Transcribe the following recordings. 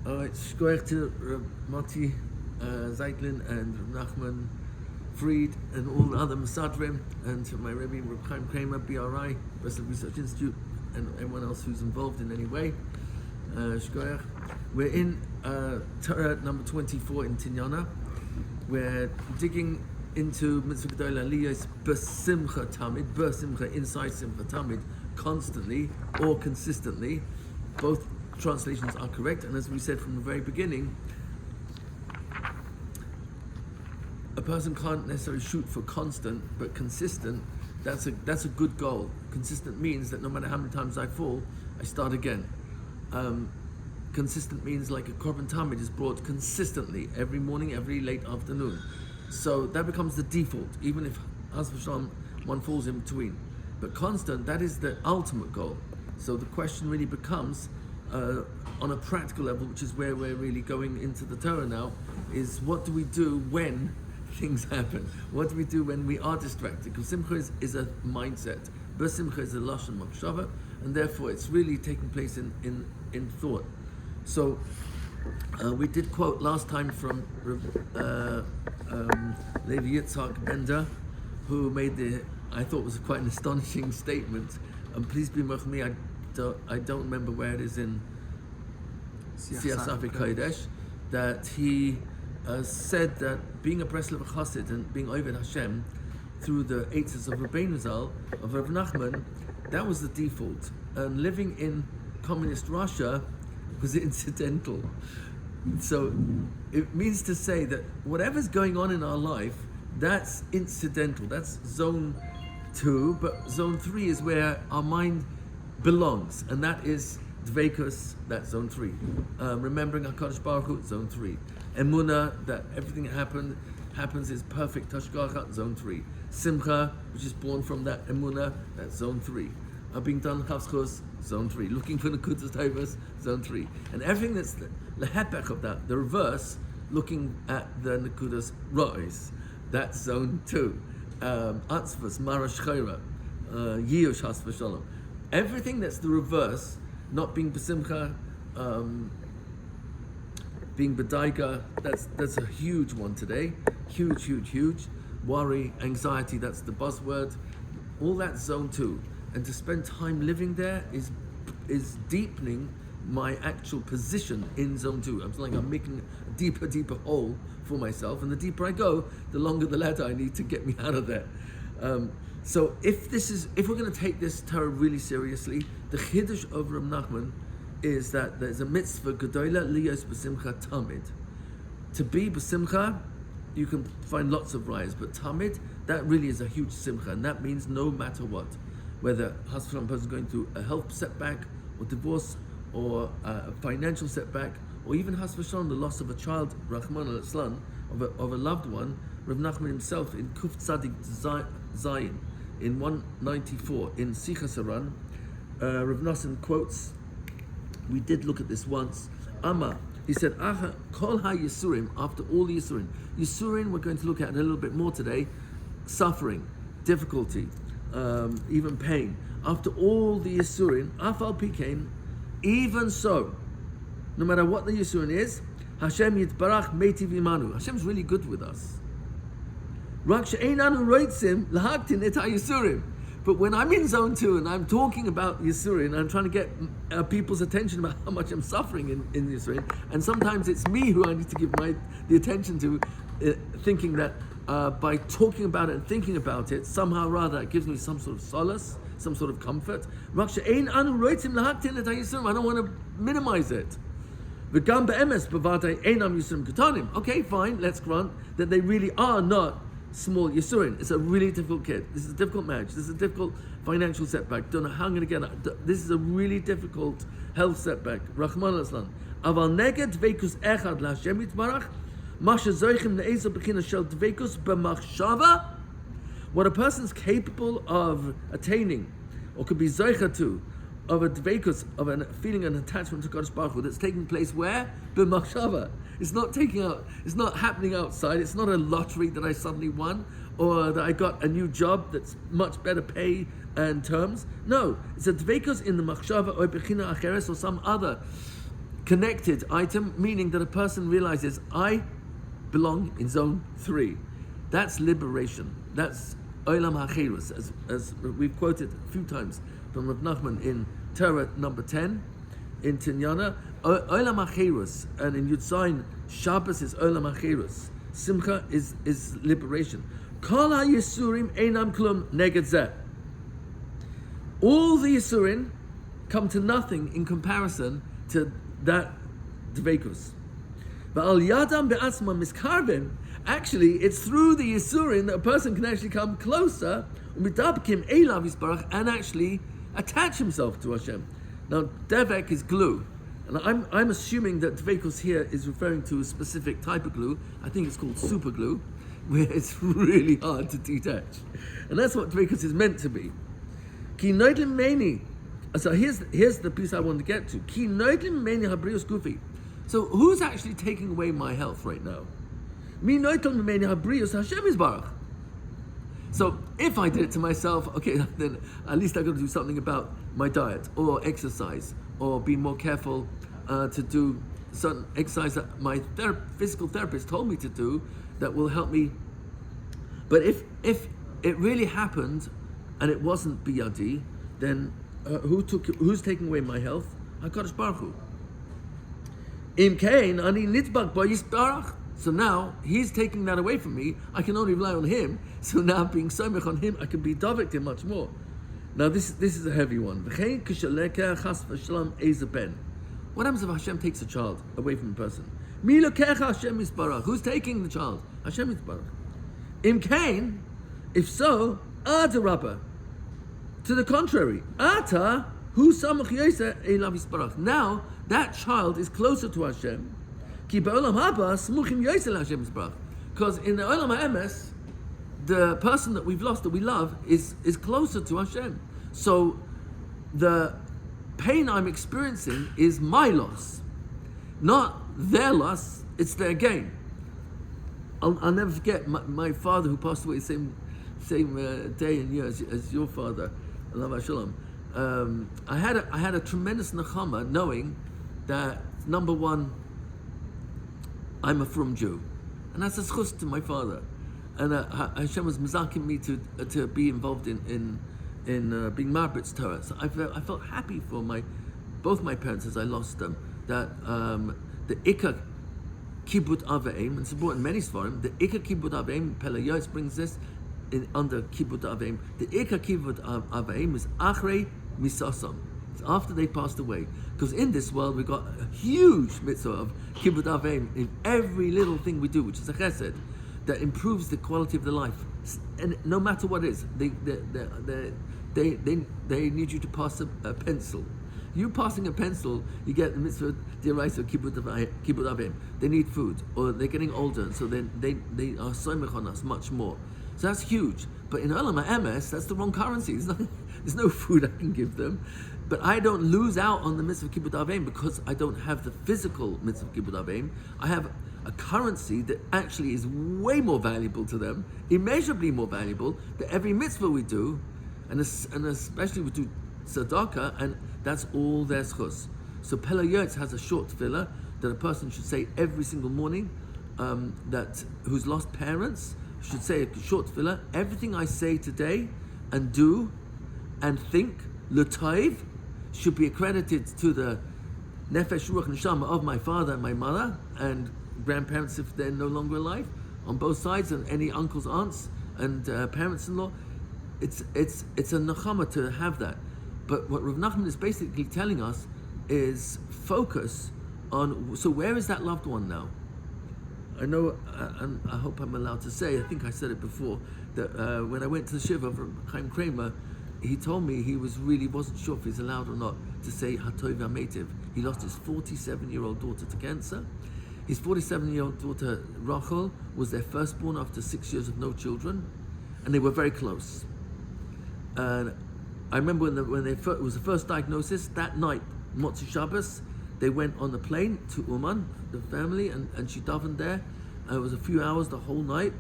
All right, shkoyach to Reb Moti Zeitlin and Reb Nachman Fried and all the other Masadrim, and to my Rebbe Reb Chaim Kramer, BRI, Breslov Research Institute, and everyone else who's involved in any way. Shkoyach. We're in Torah number 24 in Tinyana. We're digging into Mitzva Gedola Liyos B'Simcha Tamid, B'Simcha inside Simcha Tamid, constantly or consistently. Both translations are correct, and as we said from the very beginning, a person can't necessarily shoot for constant, but consistent. That's a good goal. Consistent means that no matter how many times I fall, I start again. Consistent means like a korban tamid is brought consistently every morning, every late afternoon. So that becomes the default, even if Haz v'Shalom one falls in between. But constant, that is the ultimate goal. So the question really becomes, on a practical level, which is where we're really going into the Torah now, is what do we do when things happen? What do we do when we are distracted? Because Simcha is a mindset. But Simcha is a lashon machshava, and therefore it's really taking place in thought. So we did quote last time from Levi Yitzhak Bender, who made I thought was quite an astonishing statement. Please be with me, I don't remember where it is in Siyasaf Kodesh, that he said that being a Breslov Chassid and being Oved Hashem through the eitzes of Rabbeinu Zal, of Rav Nachman, that was the default. And living in communist Russia was incidental. So it means to say that whatever's going on in our life, that's incidental. That's zone 2, but zone 3 is where our mind belongs, and that is Dveikus, that's zone 3. Remembering HaKadosh Baruch Hu, zone 3. Emunah, that everything that happens is perfect, Tashgacha, zone 3. Simcha, which is born from that Emunah, that's zone 3. Being done Chavschos, zone 3. Looking for the Kudas Tovas, zone 3. And everything that's the hepech of that, the reverse, looking at the Nekudas Rois, that's zone 2. Atzvas, Marash Chayra, Yiyosh Has V'Shalom. Everything that's the reverse, not being B'Simcha, being B'Daiga, that's a huge one today. Huge. Worry, anxiety, that's the buzzword. All that's zone 2. And to spend time living there is deepening my actual position in zone 2. I'm making a deeper hole for myself, and the deeper I go, the longer the ladder I need to get me out of there. So if we're going to take this Torah really seriously, the Chiddush of Reb Nachman is that there's a mitzvah Gedola Liyos B'Simcha Tamid. To be B'Simcha, you can find lots of rayas, but Tamid, that really is a huge simcha, and that means no matter what, whether a person is going through a health setback, or divorce, or a financial setback, or even Has V'Shalom, the loss of a child, Rahman al-Islam, of a loved one. Rav Nachman himself in Kuf Tzadik Zayin, in 194, in Sichas Haran, Rav Nosson quotes, we did look at this once, he said, Kol ha-Yisurim, after all the Yisurim. Yisurim, we're going to look at it a little bit more today, suffering, difficulty, even pain. After all the Yisurim, Afal Pikein, even so, no matter what the Yisurim is, Hashem Yitbarach Meitiv Imanu. Hashem's really good with us. Rak she'einanu roitzim lahaktin et ha-Yisurim. But when I'm in zone 2 and I'm talking about Yisurim, and I'm trying to get people's attention about how much I'm suffering in Yisurim, and sometimes it's me who I need to give the attention to, thinking that by talking about it and thinking about it, somehow or other it gives me some sort of solace, some sort of comfort. I don't want to minimize it. Okay, fine, let's grant that they really are not small Yisurin. It's a really difficult kid. This is a difficult marriage. This is a difficult financial setback. Don't know how I'm going to get out. This is a really difficult health setback. Rahman al-Islam. Aval neged dveikus echad laHashem yitbarach, masha zoichim ne'ezel b'china shel dveikus b'machshava. What a person's capable of attaining, or could be zoicha to, of a dveikus, of a feeling an attachment to Kadosh Baruch Hu, that's taking place where? B'machshava. It's not happening outside. It's not a lottery that I suddenly won, or that I got a new job that's much better pay and terms. No, it's a dveikus in the machshava or bechina acheres, or some other connected item, meaning that a person realizes, I belong in zone 3. That's liberation. That's Olam HaCherus, as we've quoted a few times from Rav Nachman in Torah number 10, in Tinyana. Olam HaCherus, and in Yud Zayin, Shabbos is Olam HaCherus. Simcha is liberation. Kol HaYisurim Einam Klum Neged Zeh. All the Yisurim come to nothing in comparison to that Dveikus. Va'al Yadam Be'atzma Miskarben. Actually, it's through the Yisurim that a person can actually come closer and actually attach himself to Hashem. Now, Devek is glue. And I'm assuming that Dveikus here is referring to a specific type of glue. I think it's called super glue, where it's really hard to detach. And that's what Dveikus is meant to be. Ki noidlim meini. So here's the piece I want to get to. Ki noidlim meini habrius gufi. So who's actually taking away my health right now? Mi noidlim meini habrius Hashem Yisbarach. So if I did it to myself, okay, then at least I got to do something about my diet or exercise or be more careful to do certain exercise that my physical therapist told me to do that will help me. But if it really happened and it wasn't biyadi, then who's taking away my health? HaKadosh Baruch Hu. Im kain ani nitbak bo yisbarach. So now he's taking that away from me. I can only rely on him. So now being somech on him, I can be davik him much more. Now this is a heavy one. What happens if Hashem takes a child away from a person? Who's taking the child? Hashem Yisbarach. Im kain, if so, adarabba. To the contrary, ata hu samach yoseh elav Yisbarach. Now that child is closer to Hashem. Ki ba'olam haba smuchim yoseh Hashem Yisbarach. Because in the olam ha'emes, the person that we've lost, that we love, is closer to Hashem. So the pain I'm experiencing is my loss, not their loss. It's their gain. I'll never forget my father, who passed away the same day and year as your father, Alav Shalom. I had a tremendous nechama knowing that, number one, I'm a frum Jew, and that's a schus to my father, and Hashem was mazaking me to be involved in being Marbrit's Torah. So I felt happy for both my parents as I lost them. That the Ikka Kibbut Aveim, and it's important in many Sfarim, the Ikka Kibbut Aveim, Pelayos brings this under Kibbut Aveim. The Ikka Kibbut Aveim is Achrei Misasam. It's after they passed away. Because in this world we've got a huge mitzvah of Kibbut Aveim in every little thing we do, which is a chesed that improves the quality of the life. And no matter what it is, they need you to pass a pencil. You passing a pencil, you get the mitzvah deraisa kibbut avim. They need food, or they're getting older, so then they are soymech on us much more. So that's huge. But in Olam HaEmes, that's the wrong currency. There's no food I can give them. But I don't lose out on the mitzvah kibbut avim because I don't have the physical mitzvah kibbut avim. I have a currency that actually is way more valuable to them, immeasurably more valuable, that every mitzvah we do, and especially we do tzedakah, and that's all their schus. So Pelayotz has a short tefillah that a person should say every single morning, that who's lost parents should say a short tefillah. Everything I say today and do and think, l'taiv, should be accredited to the nefesh, ruach, neshama of my father and my mother, and grandparents if they're no longer alive, on both sides, and any uncles, aunts, and parents-in-law. It's a nechama to have that. But what Rav Nachman is basically telling us is focus on, so where is that loved one now? I know, and I hope I'm allowed to say, I think I said it before, that when I went to the Shiva from Chaim Kramer, he told me he wasn't sure if he's allowed or not to say Hatov HaMeitiv. He lost his 47-year-old daughter to cancer. His 47-year-old daughter, Rachel, was their firstborn after 6 years of no children, and they were very close. And I remember when it was the first diagnosis, that night, Motzi Shabbos, they went on the plane to Uman, the family, and she davened there. It was a few hours the whole night,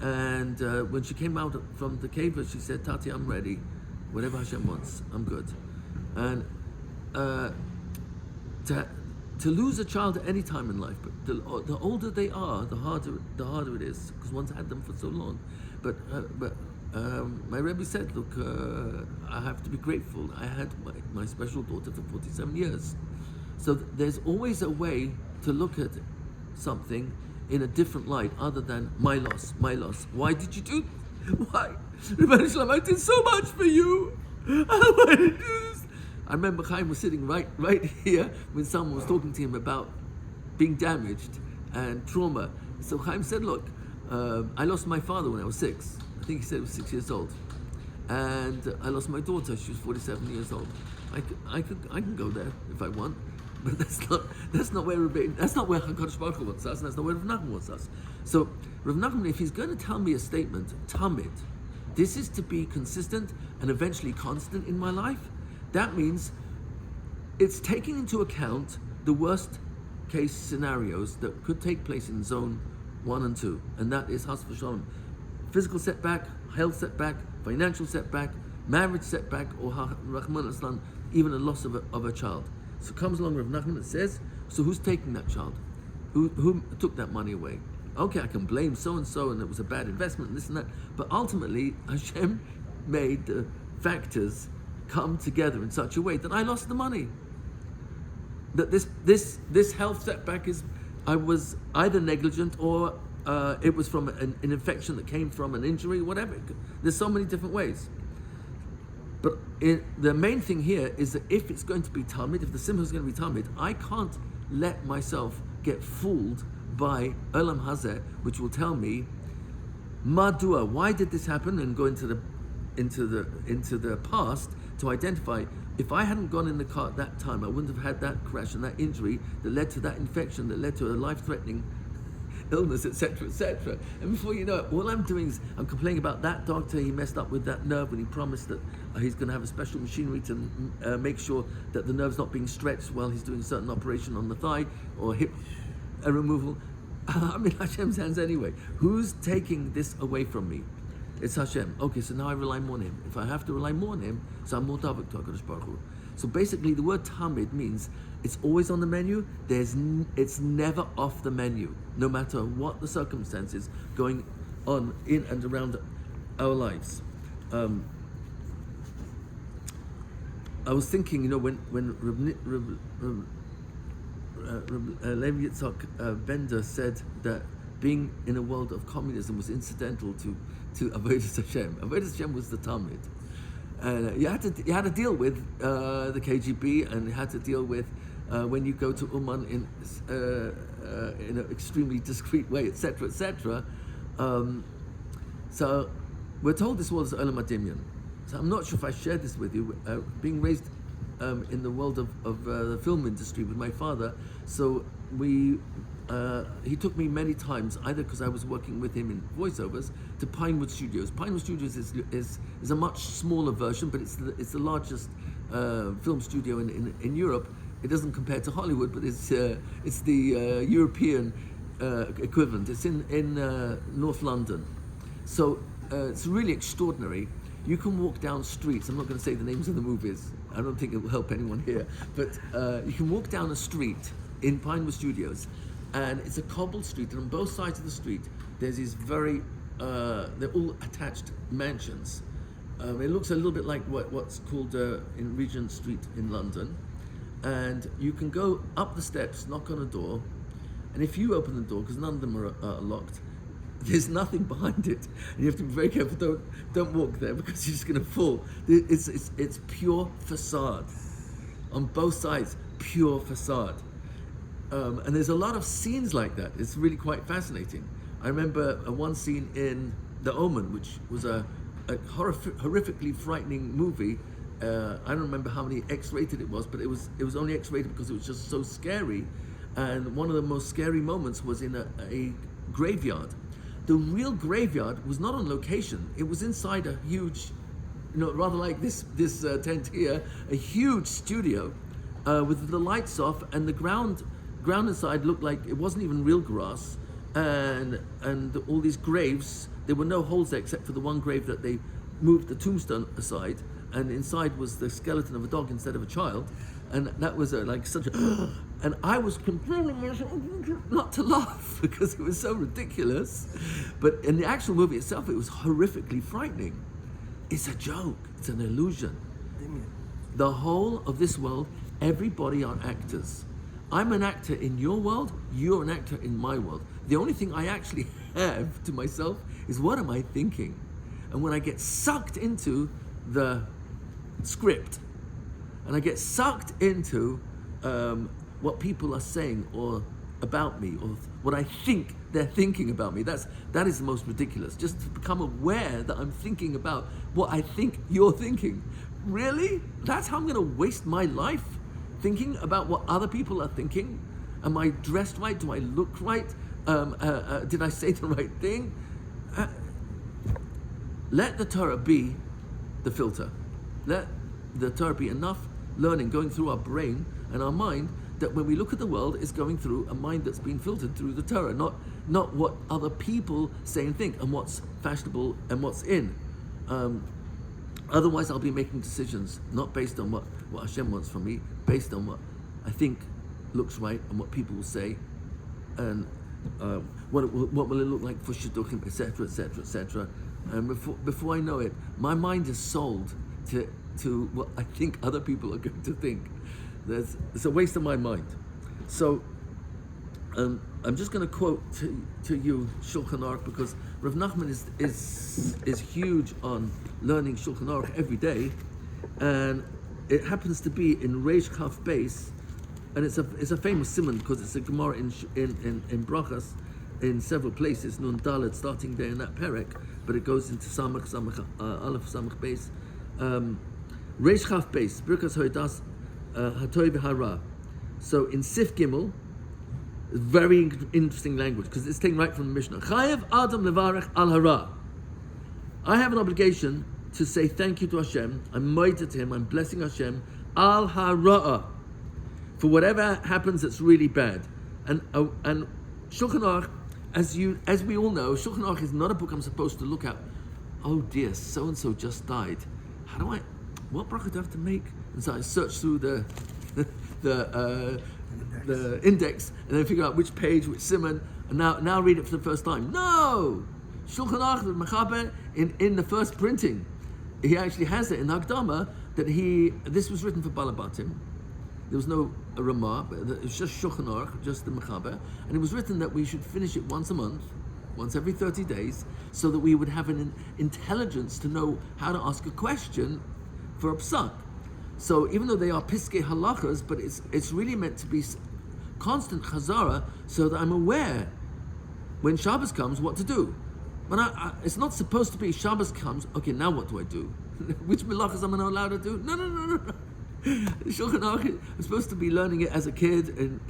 and when she came out from the cave, she said, Tati, I'm ready. Whatever Hashem wants, I'm good. And to lose a child at any time in life, but the older they are, the harder it is, because one's had them for so long. But my Rebbe said, look, I have to be grateful. I had my special daughter for 47 years. So there's always a way to look at something in a different light other than my loss. Why did you do? Why? Rebbe Shalom, I did so much for you. Why did you do this? I remember Chaim was sitting right here when someone was talking to him about being damaged and trauma. So Chaim said, look, I lost my father when I was 6. I think he said he was 6 years old. And I lost my daughter, she was 47 years old. I can go there if I want. But that's not where HaKadosh Baruch Hu wants us, and that's not where Rav Nachman wants us. So Rav Nachman, if he's going to tell me a statement, tamid, this is to be consistent and eventually constant in my life, that means it's taking into account the worst case scenarios that could take place in zone 1 and 2, and that is Chas v'Shalom, physical setback, health setback, financial setback, marriage setback, or Rahman al-Islam, even a loss of a child. So comes along Rav Nachman and says, so who's taking that child? Who took that money away? Okay, I can blame so-and-so and it was a bad investment and this and that, but ultimately Hashem made the factors come together in such a way that I lost the money. That this health setback is, I was either negligent or it was from an infection that came from an injury, whatever. There's so many different ways. But the main thing here is that if it's going to be tamid, if the simcha is going to be tamid, I can't let myself get fooled by Olam Hazeh, which will tell me, Madua, why did this happen, and go into the past to identify. If I hadn't gone in the car at that time, I wouldn't have had that crash and that injury that led to that infection, that led to a life-threatening illness, etc., etc. And before you know it, all I'm doing is I'm complaining about that doctor. He messed up with that nerve when he promised that he's going to have a special machinery to make sure that the nerve's not being stretched while he's doing a certain operation on the thigh or hip removal. I'm in Hashem's hands anyway. Who's taking this away from me? It's Hashem. Okay, so now I rely more on Him. If I have to rely more on Him, so I'm more davik to HaKadosh Baruch Hu. So basically, the word tamid means it's always on the menu. It's never off the menu, no matter what the circumstances going on in and around our lives. I was thinking, when Levi Yitzhak Bender said that being in a world of communism was incidental to Avodas Hashem. Avodas Hashem was the tamid. And you had to deal with the KGB, and you had to deal with when you go to Uman in an extremely discreet way, etc., etc. So we're told this world is Olam Adimyan. So I'm not sure if I shared this with you. Being raised in the world of the film industry with my father, so he took me many times, either because I was working with him in voiceovers, to Pinewood Studios. Pinewood Studios is a much smaller version, but it's the largest film studio in Europe. It doesn't compare to Hollywood, but it's the European equivalent. It's in North London. So it's really extraordinary. You can walk down streets. I'm not going to say the names of the movies. I don't think it will help anyone here. But you can walk down a street in Pinewood Studios, and it's a cobbled street, and on both sides of the street there's these they're all attached mansions. It looks a little bit like what's called in Regent Street in London, and you can go up the steps, knock on a door, and if you open the door, because none of them are locked, there's nothing behind it, and you have to be very careful. Don't walk there, because you're just going to fall. It's pure facade on both sides, pure facade. And there's a lot of scenes like that. It's really quite fascinating. I remember one scene in The Omen, which was a horrifically frightening movie. I don't remember how many X-rated it was, but it was only X-rated because it was just so scary. And one of the most scary moments was in a graveyard. The real graveyard was not on location. It was inside a huge, rather like this tent here, a huge studio with the lights off, and the ground inside looked like it wasn't even real grass, and all these graves, there were no holes there except for the one grave that they moved the tombstone aside, and inside was the skeleton of a dog instead of a child, and that was And I was controlling myself not to laugh because it was so ridiculous. But in the actual movie itself, it was horrifically frightening. It's a joke. It's an illusion. The whole of this world, everybody are actors. I'm an actor in your world, you're an actor in my world. The only thing I actually have to myself is what am I thinking? And when I get sucked into the script, and I get sucked into what people are saying or about me, or what I think they're thinking about me, that is the most ridiculous. Just to become aware that I'm thinking about what I think you're thinking. Really? That's how I'm going to waste my life? Thinking about what other people are thinking? Am I dressed right? Do I look right? Did I say the right thing? Let the Torah be the filter. Let the Torah be enough learning going through our brain and our mind that when we look at the world, it's going through a mind that's been filtered through the Torah, not what other people say and think and what's fashionable and what's in. Otherwise, I'll be making decisions not based on what Hashem wants from me, based on what I think looks right and what people will say, and what will it look like for shidduchim, etc., etc., etc. And before I know it, my mind is sold to what I think other people are going to think. It's a waste of my mind. So I'm just going to quote to you Shulchan Aruch, because Rav Nachman is huge on learning Shulchan Aruch every day, and it happens to be in Reish Chaf Beis, and it's a famous simon because it's a Gemara in Brachas in several places, Nun Dalet starting there in that perek, but it goes into Samach Aleph Samach Beis. Reish Chaf Beis, Birkas Hoidas Hatoy v'Hara. So in Sif Gimel, very interesting language because it's taken right from the Mishnah. Chayev Adam levarech al hara. I have an obligation to say thank you to Hashem. I'm moited to Him. I'm blessing Hashem al hara for whatever happens that's really bad. And Shulchan Aruch, as we all know, Shulchan Aruch is not a book I'm supposed to look at. Oh dear, so and so just died. What bracha do I have to make? And so I search through the index and then figure out which page, which simon, and now read it for the first time. No! Shulchan Aruch, the Mechaber, in the first printing, he actually has it in Hagdama that this was written for Balabatim. There was no Ramah, but it was just Shulchan Aruch, just the Mechaber, and it was written that we should finish it once a month, once every 30 days, so that we would have an intelligence to know how to ask a question for a psak. So even though they are piskei halachas, but it's really meant to be constant chazara, so that I'm aware when Shabbos comes what to do. But it's not supposed to be Shabbos comes. Okay, now what do I do? Which melachas am I not allowed to do? No. Shulchan Aruch is supposed to be learning it as a kid, and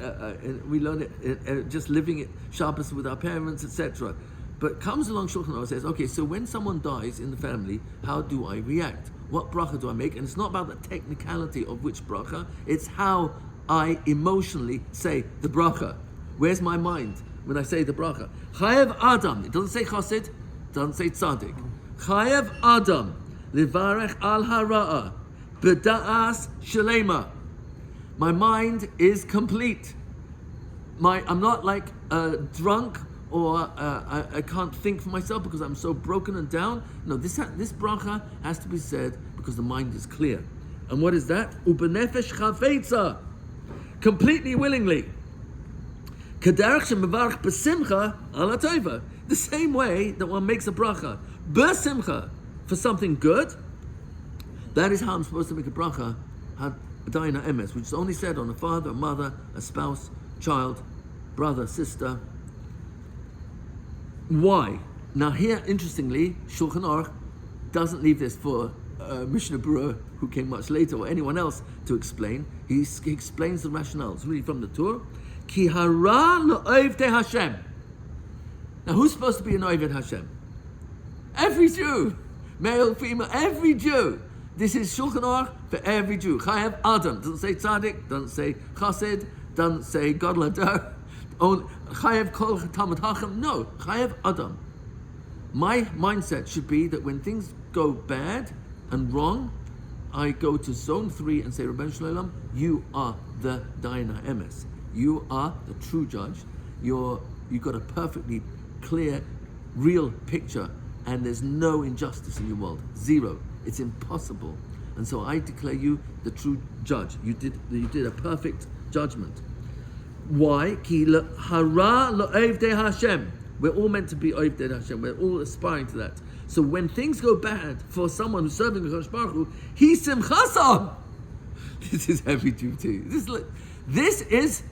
we learn it just living it Shabbos with our parents, etc. But comes along Shulchan Aruch and says, okay, so when someone dies in the family, how do I react? What bracha do I make? And it's not about the technicality of which bracha, it's how I emotionally say the bracha. Where's my mind when I say the bracha? Chayev Adam, it doesn't say Chassid, it doesn't say Tzaddik. Chayev Adam, Livarech al Hara'ah, B'da'as Shalema. My mind is complete. I'm not like drunk, or I can't think for myself because I'm so broken and down. No, this bracha has to be said because the mind is clear. And what is that? Ubenefesh chafetza, completely willingly. Kaderech shemevarach b'simcha ala tova. The same way that one makes a bracha b'simcha for something good. That is how I'm supposed to make a bracha hadaina emes, which is only said on a father, a mother, a spouse, child, brother, sister. Why? Now here, interestingly, Shulchan Aruch doesn't leave this for Mishnah Berurah, who came much later, or anyone else to explain. He explains the rationale. It's really from the Torah. Ki hara le'ovdei Hashem. Now who's supposed to be an Oved Hashem? Every Jew. Male, female, every Jew. This is Shulchan Aruch for every Jew. Chayev Adam. Doesn't say Tzaddik, doesn't say Chassid, doesn't say Gedola. Chayev Kol Talmid Chacham. No, Chayev Adam. My mindset should be that when things go bad and wrong, I go to zone 3 and say, Rabbeinu Shalom, you are the Daina Emes. You are the true judge. You've got a perfectly clear, real picture, and there's no injustice in your world. Zero. It's impossible. And so I declare you the true judge. You did a perfect judgment. Why? Ki hara lo'evdei Hashem. We're all meant to be ovdei Hashem. We're all aspiring to that. So when things go bad for someone who's serving the Kodesh Baruch Hu, he simchasam. This is heavy duty. This is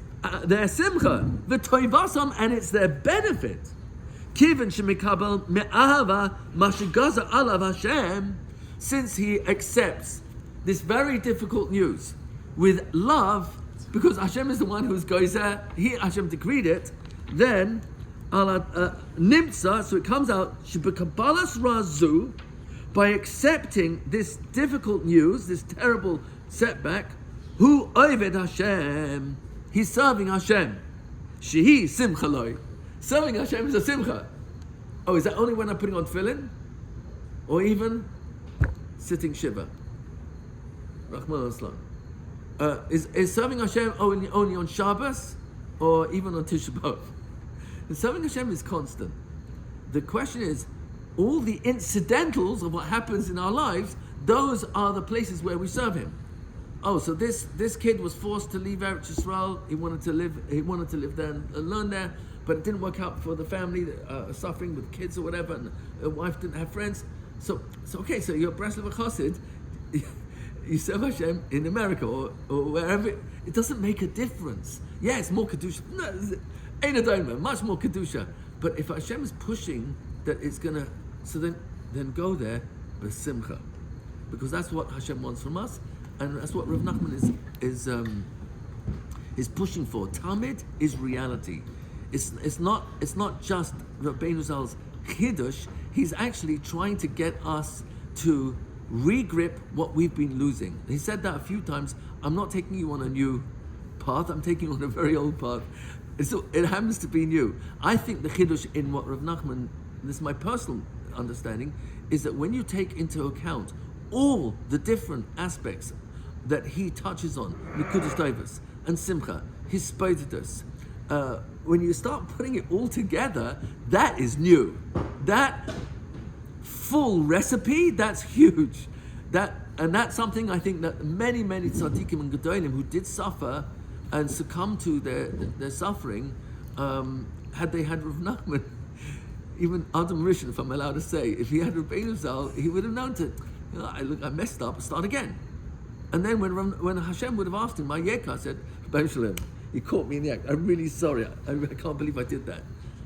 their simcha, the toivasam, and it's their benefit. Kiven shemikabel me'ahava mashigaza alav Hashem, since he accepts this very difficult news with love, because Hashem is the one who's gozer, Hashem decreed it, then nimtza, so it comes out shebekabalas razu, by accepting this difficult news, this terrible setback, hu oved Hashem, he's serving Hashem. Shehi simcha loy. Serving Hashem is a simcha. Oh, is that only when I'm putting on tefillin? Or even sitting shiva? Rahman al-Islam. Is serving Hashem only on Shabbos? Or even on Tisha B'Av? And serving Hashem is constant. The question is, all the incidentals of what happens in our lives, those are the places where we serve Him. Oh, so this kid was forced to leave Eretz Yisrael. He wanted to live there and learn there, but it didn't work out for the family, suffering with kids or whatever, and the wife didn't have friends. So okay, so you're Breslov Chassid, you serve Hashem in America or wherever. It doesn't make a difference. Yeah, it's more kedusha. No, ain't a diamond, much more kedusha. But if Hashem is pushing that it's gonna, so then go there b'simcha, because that's what Hashem wants from us. And that's what Rav Nachman is pushing for. Talmud is reality. It's not just Rabbeinu Zal's chiddush. He's actually trying to get us to regrip what we've been losing. He said that a few times. I'm not taking you on a new path. I'm taking you on a very old path. So it happens to be new. I think the chiddush in what Rav Nachman, this is my personal understanding, is that when you take into account all the different aspects that he touches on, Nekudas Tovos and Simcha, his Spoidus, when you start putting it all together, that is new. That full recipe, that's huge. And that's something I think that many tzaddikim and gedolim who did suffer and succumb to their suffering, had they had Rav Nachman, even Adam Rishon, if I'm allowed to say, if he had Rabbeinu Zal, he would have known to, I messed up, start again. And then when Hashem would have asked him, my Yeka said, Ben Shalom, he caught me in the act. I'm really sorry. I can't believe I did that.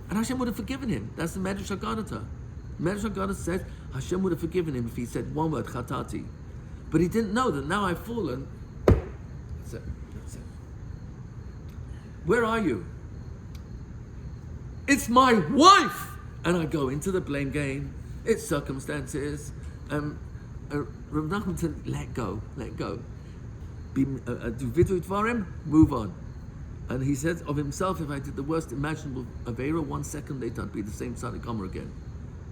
And Hashem would have forgiven him. That's the Medrash Haggadah. Medrash Haggadah says Hashem would have forgiven him if he said one word, Chatati. But he didn't know that now I've fallen. That's it. Where are you? It's my wife! And I go into the blame game. It's circumstances. Rav Nachman said, let go. Do vidui dvarim, move on. And he says of himself, if I did the worst imaginable Aveira, 1 second later I'd be the same Tzaddik Gomer again.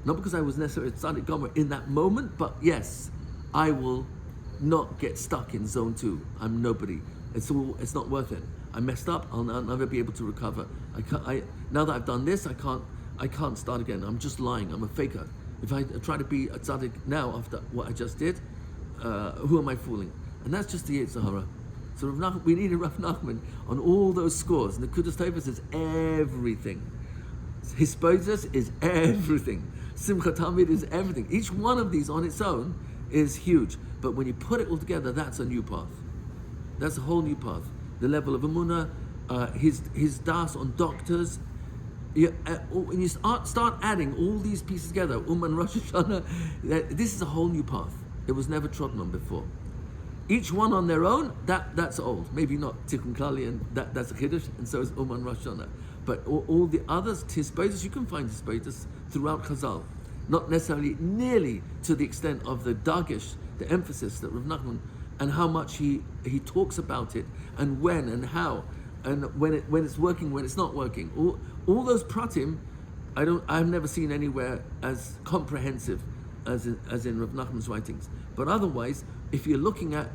Not because I was necessarily Tzaddik Gomer in that moment, but yes, I will not get stuck in zone 2. I'm nobody. It's not worth it. I messed up. I'll never be able to recover. Now that I've done this, I can't start again. I'm just lying. I'm a faker. If I try to be a tzaddik now after what I just did, who am I fooling? And that's just the Yetzer Hara. So we need a Rav Nachman on all those scores. Nekudas Tovos is everything. His Spoidus is everything. Simchat Talmid is everything. Each one of these on its own is huge. But when you put it all together, that's a new path. That's a whole new path. The level of Emunah, his das on doctors. When you start adding all these pieces together, and Rosh Hashanah, this is a whole new path. It was never trodden on before. Each one on their own, that's old. Maybe not Tikkun Klali, and that's a Kiddush, and so is and Rosh Hashanah. But all the others, Tisbeitus, you can find Tisbeitus throughout Chazal. Not necessarily nearly to the extent of the Dagish, the emphasis that Rav Nachman, and how much he talks about it, and when and how, and when it's working, when it's not working. All those pratim, I've never seen anywhere as comprehensive as in Rav Nachman's writings. But otherwise, if you're looking at,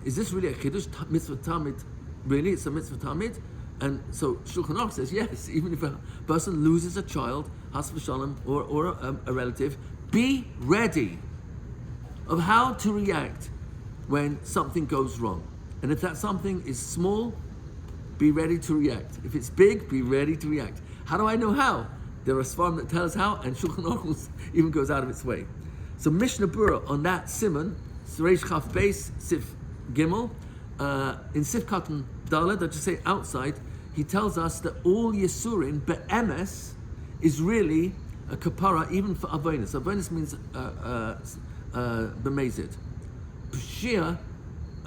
is this really a Kiddush, Mitzvah Tamid, Really, it's a mitzvah tamid. And so Shulchan Aruch says, yes, even if a person loses a child, has v'shalom, or a relative, be ready of how to react when something goes wrong. And if that something is small, be ready to react. If it's big, be ready to react. How do I know how? There are Sfarim that tell us how, and Shulchan Aruch even goes out of its way. So Mishnah Berurah on that simon, Reish Chaf Beis, Sif Gimel, in Sif Katan Dalet, I just say outside, he tells us that all Yisurin, be'emes, is really a kapara even for avonis. Avonis means b'mezid. Pshia,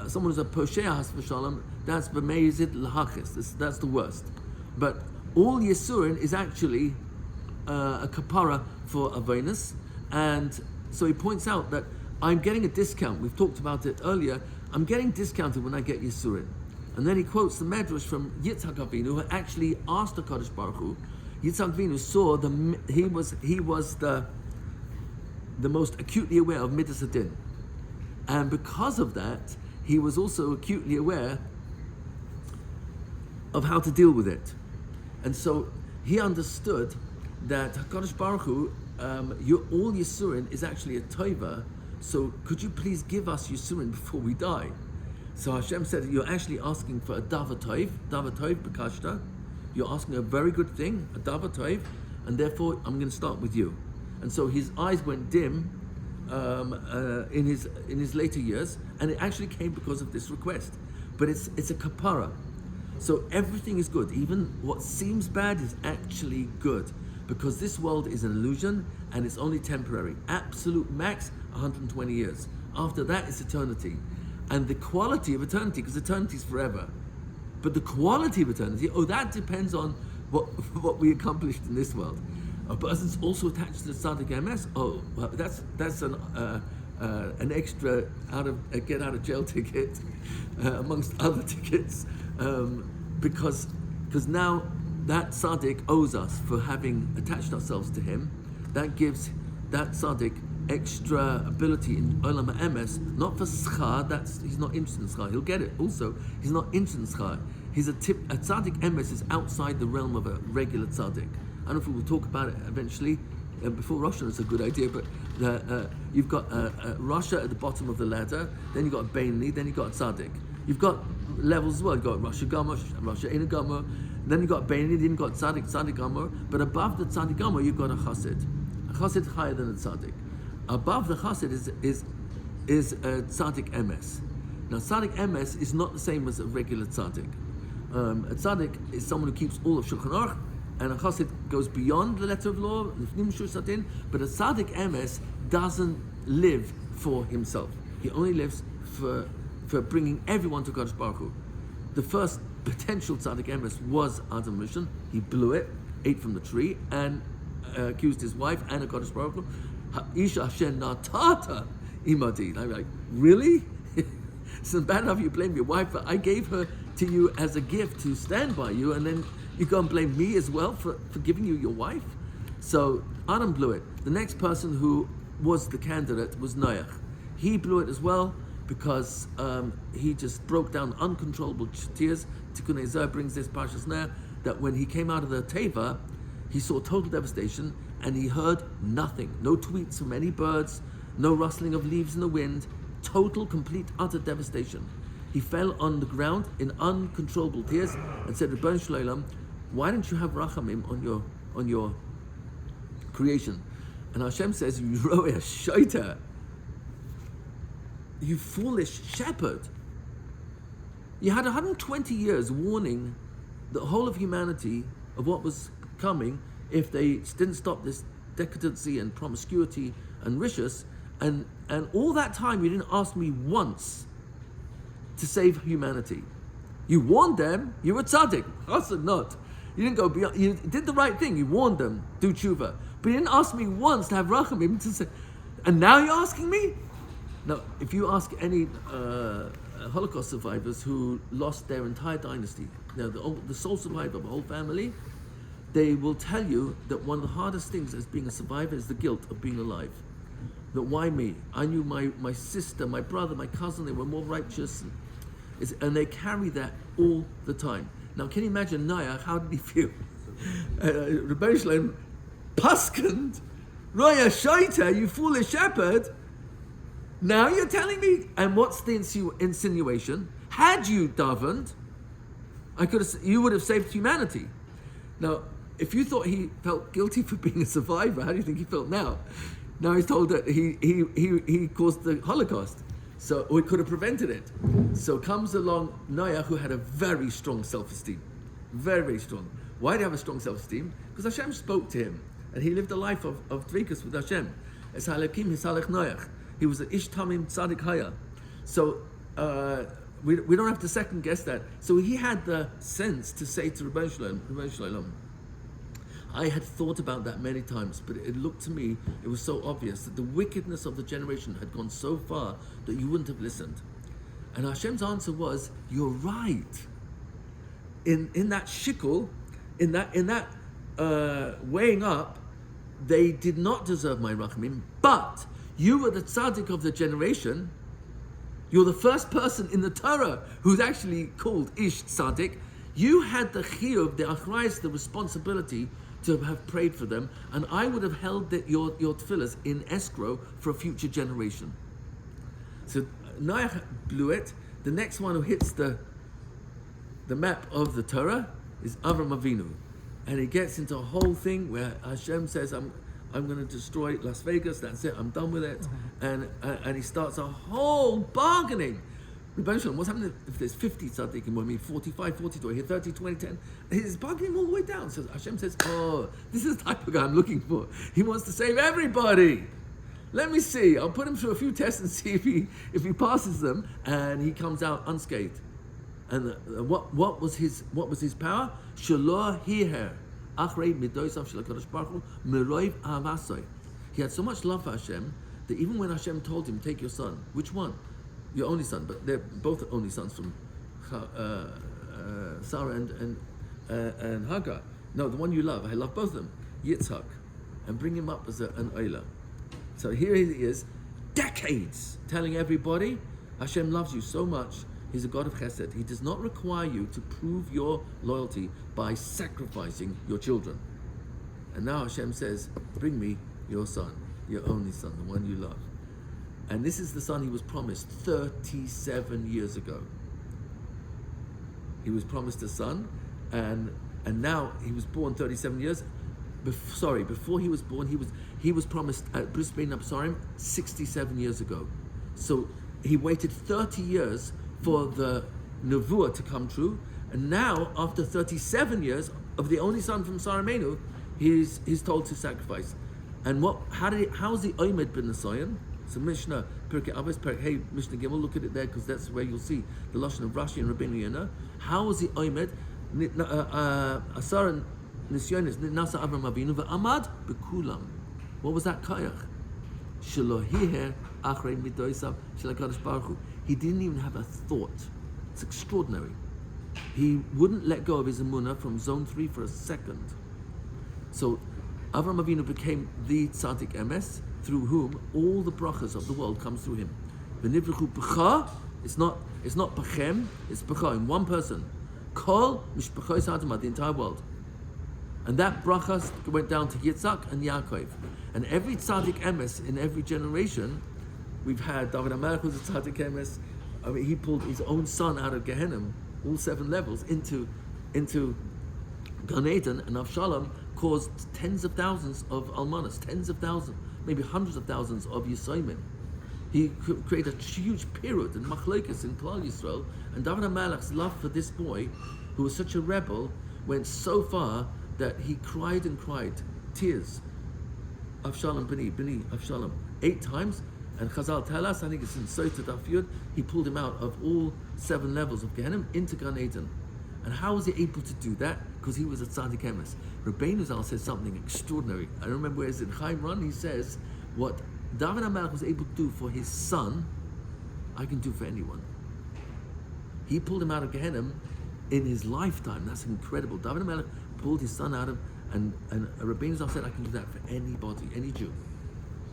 someone who's a poshea has v'shalom, that's b'mezid l'hachis. That's the worst. But all Yisurin is actually a kapara for avonis, and so he points out that I'm getting a discount. We've talked about it earlier. I'm getting discounted when I get Yisurin. And then he quotes the Medrash from Yitzhak Avinu, who actually asked the Kadosh Baruch Hu. Yitzhak Avinu saw he was the most acutely aware of Midas Hadin, and because of that, he was also acutely aware of how to deal with it. And so he understood that Hakadosh Baruch Hu, all Yisurin is actually a tova. So could you please give us Yisurin before we die? So Hashem said, you're actually asking for a davar tov b'kashta. You're asking a very good thing, a davar tov, and therefore I'm going to start with you. And so his eyes went dim in his later years, and it actually came because of this request. But it's a kapara. So everything is good. Even what seems bad is actually good, because this world is an illusion and it's only temporary. Absolute max 120 years. After that, it's eternity. And the quality of eternity, because eternity is forever, but the quality of eternity, that depends on what we accomplished in this world. A person's also attached to the tzaddik MS. That's an extra get out of jail ticket amongst other tickets, because now that tzaddik owes us for having attached ourselves to him. That gives that tzaddik extra ability in Olam HaEmes, not for schar. He's not interested in schar. He'll get it. Also, he's not interested in schar. A tzaddik emes is outside the realm of a regular tzaddik. I don't know if we will talk about it eventually. Before Rosh Hashanah, it's a good idea, but you've got Rasha at the bottom of the ladder, then you've got a Beinoni, then you've got a tzaddik. You've got levels as well. You've got Rasha Gamor, Rasha Eina Gamor, then you've got Beinoni, then you've got tzaddik Gamor, but above the tzaddik Gamor, you've got a chassid. A chassid higher than a tzaddik. Above the chassid is a tzaddik emes. Now tzaddik emes is not the same as a regular tzaddik. A tzaddik is someone who keeps all of Shulchan Aruch, and a chassid goes beyond the letter of law, but a tzaddik emes doesn't live for himself. He only lives for bringing everyone to Kadosh Baruch Hu. The first potential tzaddik emes was Adam Rishon. He blew it, ate from the tree, and accused his wife and a Kadosh Baruch Hu. Isha Hashem natata imadi. I'm like, really? It's bad enough you blame your wife, but I gave her to you as a gift to stand by you, and then you go and blame me as well for giving you your wife? So Adam blew it. The next person who was the candidate was Noach. He blew it as well because he just broke down uncontrollable tears. Tikkun Ezra brings this Parshas Noach, that when he came out of the Teva, he saw total devastation, and he heard nothing. No tweets from any birds, no rustling of leaves in the wind, total, complete, utter devastation. He fell on the ground in uncontrollable tears and said, Rebbeinu Shloim, why don't you have rachamim on your creation? And Hashem says, you ro'eh shaita, you foolish shepherd. You had 120 years warning the whole of humanity of what was coming if they didn't stop this decadency and promiscuity and rishus, and all that time you didn't ask me once to save humanity. You warned them, you were tzaddik, chassid not. You didn't go beyond, you did the right thing, you warned them, do tshuva. But you didn't ask me once to have rachamim to say, and now you're asking me? Now, if you ask any Holocaust survivors who lost their entire dynasty, the sole survivor of a whole family, they will tell you that one of the hardest things as being a survivor is the guilt of being alive. That why me? I knew my sister, my brother, my cousin, they were more righteous. And they carry that all the time. Now, can you imagine Noach? How did he feel? Rebbe Shalom Paskand, Roya Shaita, you foolish shepherd. Now you're telling me, and what's the insinuation? Had you davened, you would have saved humanity. Now, if you thought he felt guilty for being a survivor, how do you think he felt now? Now he's told that he caused the Holocaust, or he could have prevented it. So comes along Noah, who had a very strong self-esteem, very, very strong. Why did he have a strong self-esteem? Because Hashem spoke to him, and he lived a life of dvikus with Hashem. Es halakim hisalech Noach. He was an ish tamim tzadik haya. So we don't have to second guess that. So he had the sense to say to Rebbe Shalom, I had thought about that many times, but it looked to me, it was so obvious that the wickedness of the generation had gone so far that you wouldn't have listened. And Hashem's answer was, you're right. In that shikul, in that weighing up, they did not deserve my rachamim, but you were the tzaddik of the generation. You're the first person in the Torah who's actually called ish tzaddik. You had the chiyuv, the achrayus, the responsibility to have prayed for them, and I would have held your tefillahs in escrow for a future generation. So Noach blew it. The next one who hits the map of the Torah is Avram Avinu, and he gets into a whole thing where Hashem says, I'm going to destroy Las Vegas, that's it, I'm done with it. And he starts a whole bargaining. Rebbe Shalom, what's happening if there's 50 tzaddikim, or 45, 42, or 30, 20, 10? He's bargaining all the way down. So Hashem says, oh, this is the type of guy I'm looking for. He wants to save everybody. Let me see. I'll put him through a few tests and see if he passes them, and he comes out unscathed. And what was his power? Shelo hiher achrei midosav shel HaKadosh Baruch Hu meroiv ahavasoi. He had so much love for Hashem that even when Hashem told him, take your son, which one? Your only son, but they're both only sons from Sarah and Hagar. No, the one you love, I love both of them, Yitzhak, and bring him up as an Oila. So here he is, decades, telling everybody, Hashem loves you so much, He's a God of Chesed. He does not require you to prove your loyalty by sacrificing your children. And now Hashem says, bring me your son, your only son, the one you love. And this is the son he was promised 37 years ago. He was promised a son, and now he was born 37 years. Before he was born, he was promised at Bris Bein Absarim 67 years ago. So he waited 30 years for the nevuah to come true, and now after 37 years of the only son from Saramenu, he's told to sacrifice. And how is the Omed ben Nasoyan? So Mishnah, Pirkei Avos, Pirkei Mishnah Gimel, look at it there because that's where you'll see the Lashon of Rashi and Rabbeinu Yonah. How is the Omed? Asar Nisyonis, Nasa Avram Avinu, V'amad B'kulam. What was that kayach? Shelo hiher achrei midosav shel HaKadosh Baruch Hu. He didn't even have a thought. It's extraordinary. He wouldn't let go of his emunah from zone 3 for a second. So Avram Avinu became the tzaddik emes, through whom all the brachas of the world comes through him. V'nivruchu b'cha, it's not b'chem, it's b'cha, in one person. Kol mishpachos ha'adamah, the entire world. And that bracha went down to Yitzhak and Yaakov. And every tzaddik emes in every generation, we've had David HaMelech was a tzaddik emes. I mean, he pulled his own son out of Gehenna, all 7 levels, into Gan Eden, and Avshalom caused tens of thousands of almanas, tens of thousands, maybe hundreds of thousands of Yisraelim. He created a huge period in Machlokes in Klal Yisrael, and David HaMelech's love for this boy, who was such a rebel, went so far that he cried and cried, tears. Avshalom, Bini, Avshalom, 8 times, and Chazal tell us, I think it's in Sotah Daf Yud, he pulled him out of all 7 levels of Gehenna into Gan Eden. And how was he able to do that? Because he was a tzaddik emes. Rabbeinu Zal says something extraordinary. I remember where it's in Chaim Ran, he says, what David HaMelech was able to do for his son, I can do for anyone. He pulled him out of Gehenna in his lifetime. That's incredible. David HaMelech pulled his son out of, and Rabbeinu Zal said, I can do that for anybody, any Jew.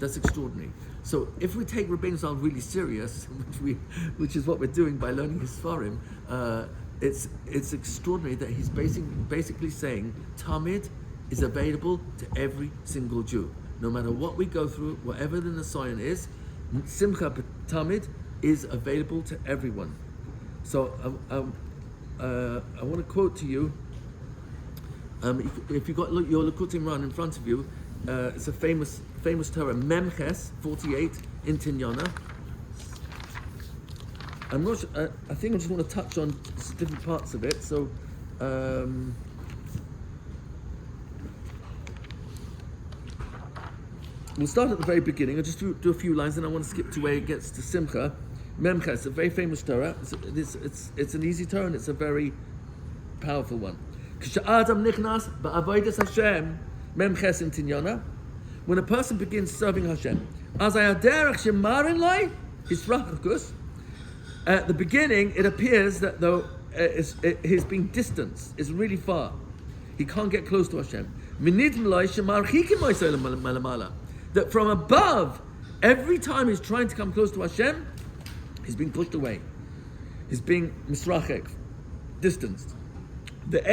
That's extraordinary. So if we take Rabbeinu Zal really serious, which is what we're doing by learning his Sfarim, it's extraordinary that he's basically saying Tamid is available to every single Jew. No matter what we go through, whatever the Nisayon is, Simcha Tamid is available to everyone. So I want to quote to you, if you've got your Likutim Ran in front of you, it's a famous Torah, Memches 48 in Tinyana. I'm not sure, I think I just want to touch on different parts of it. So we'll start at the very beginning. I'll just do a few lines, and I want to skip to where it gets to Simcha. Memches, a very famous Torah. It's an easy Torah, and it's a very powerful one. K'sha'adam nichnas ba'avodas Hashem, Memches in Tinyana. When a person begins serving Hashem, as I aderech shemarin lai hisrachakus. At the beginning, it appears that though he's being distanced, is really far. He can't get close to Hashem. That from above, every time he's trying to come close to Hashem, he's being pushed away. He's being misrachek, distanced. It's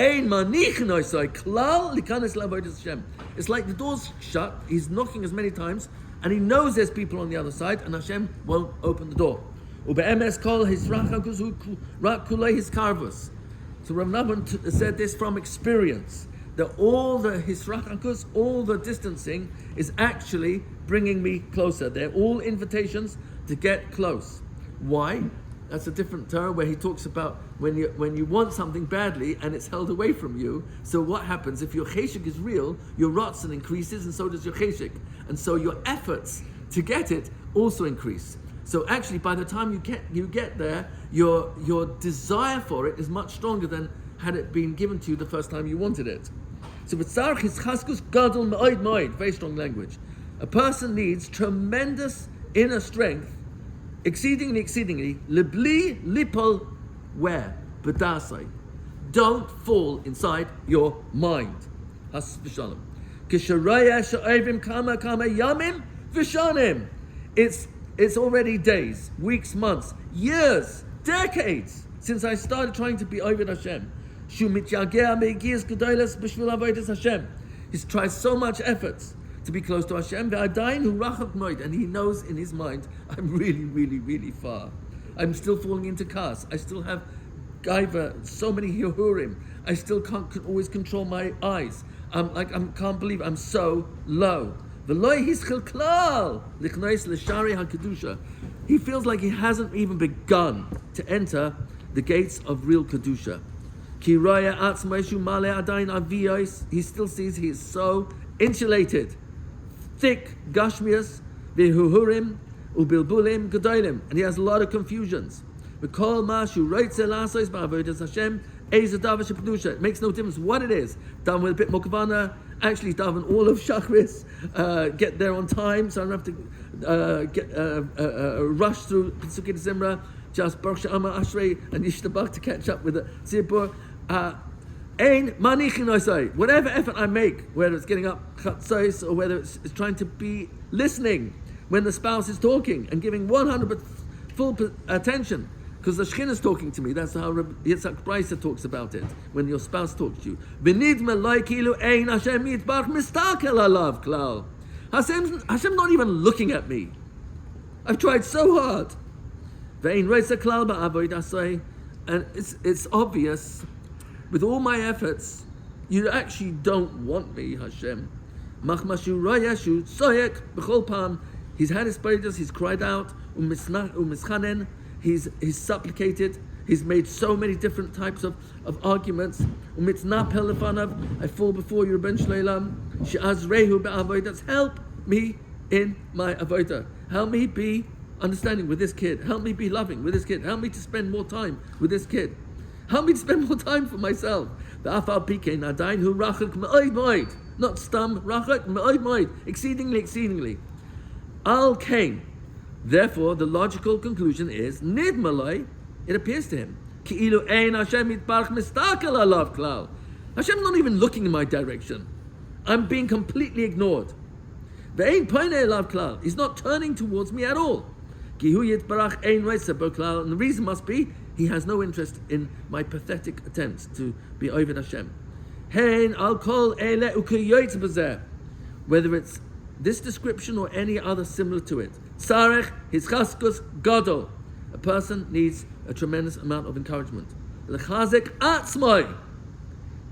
like the door's shut, he's knocking as many times, and he knows there's people on the other side, and Hashem won't open the door. So Rav Nachman said this from experience, that all the hisrachakus, all the distancing is actually bringing me closer. They're all invitations to get close. Why? That's a different Torah where he talks about when you want something badly and it's held away from you. So what happens if your cheshik is real? Your ratzon increases, and so does your cheshik, and so your efforts to get it also increase. So actually, by the time you get there, your desire for it is much stronger than had it been given to you the first time you wanted it. So v'tzarich is chaskus gadol me'od me'od, very strong language. A person needs tremendous inner strength, exceedingly, libli lipol, where? B'dasai. Don't fall inside your mind. Has v'shalom. Kisharaya sha'evim kama yamim v'shanim. It's already days, weeks, months, years, decades since I started trying to be Oved Hashem. He's tried so much efforts to be close to Hashem, and he knows in his mind, I'm really, really, really far. I'm still falling into kas. I still have gaiva, so many hiurim. I still can't always control my eyes. I can't believe I'm so low. He feels like he hasn't even begun to enter the gates of real Kedusha. He still sees he is so insulated, thick, gashmias, v'huhurim, ubilbulim, gedolim, and he has a lot of confusions. It makes no difference what it is. Done with a bit more kavana, actually done all of Shachris, get there on time, so I don't have to rush through Pesukei Zimra, just Baruch She'amar Ashrei and Yishtabach to catch up with the Tzibur. Whatever effort I make, whether it's getting up chatzos or whether it's trying to be listening when the spouse is talking and giving 100% full attention, because the Shekhinah is talking to me. That's how Yitzhak Breslov talks about it, when your spouse talks to you. Hashem's not even looking at me. I've tried so hard. And it's obvious, with all my efforts, you actually don't want me, Hashem. He's had his prayers, he's cried out, he's supplicated, he's made so many different types of arguments. I fall before you, Rabban Shleilam. That's help me in my avodah. Help me be understanding with this kid. Help me be loving with this kid. Help me to spend more time with this kid. Help me to spend more time for myself. Not stam, rachak, me'od me'od, exceedingly. Al kain. Therefore, the logical conclusion is, nidmalai, it appears to him, ki'ilu ein Hashem yitbarach mistakel alav klal. Hashem's not even looking in my direction. I'm being completely ignored. Ve'ein poinei elav klal. He's not turning towards me at all. Ki hu yitbarach ein reisa bo klal. And the reason must be he has no interest in my pathetic attempts to be over Hashem. Hein al kol ele ukiyoyt b'zeh. Whether it's this description or any other similar to it. Sarech hischaskus gadol. A person needs a tremendous amount of encouragement. Lechazik atzmoi.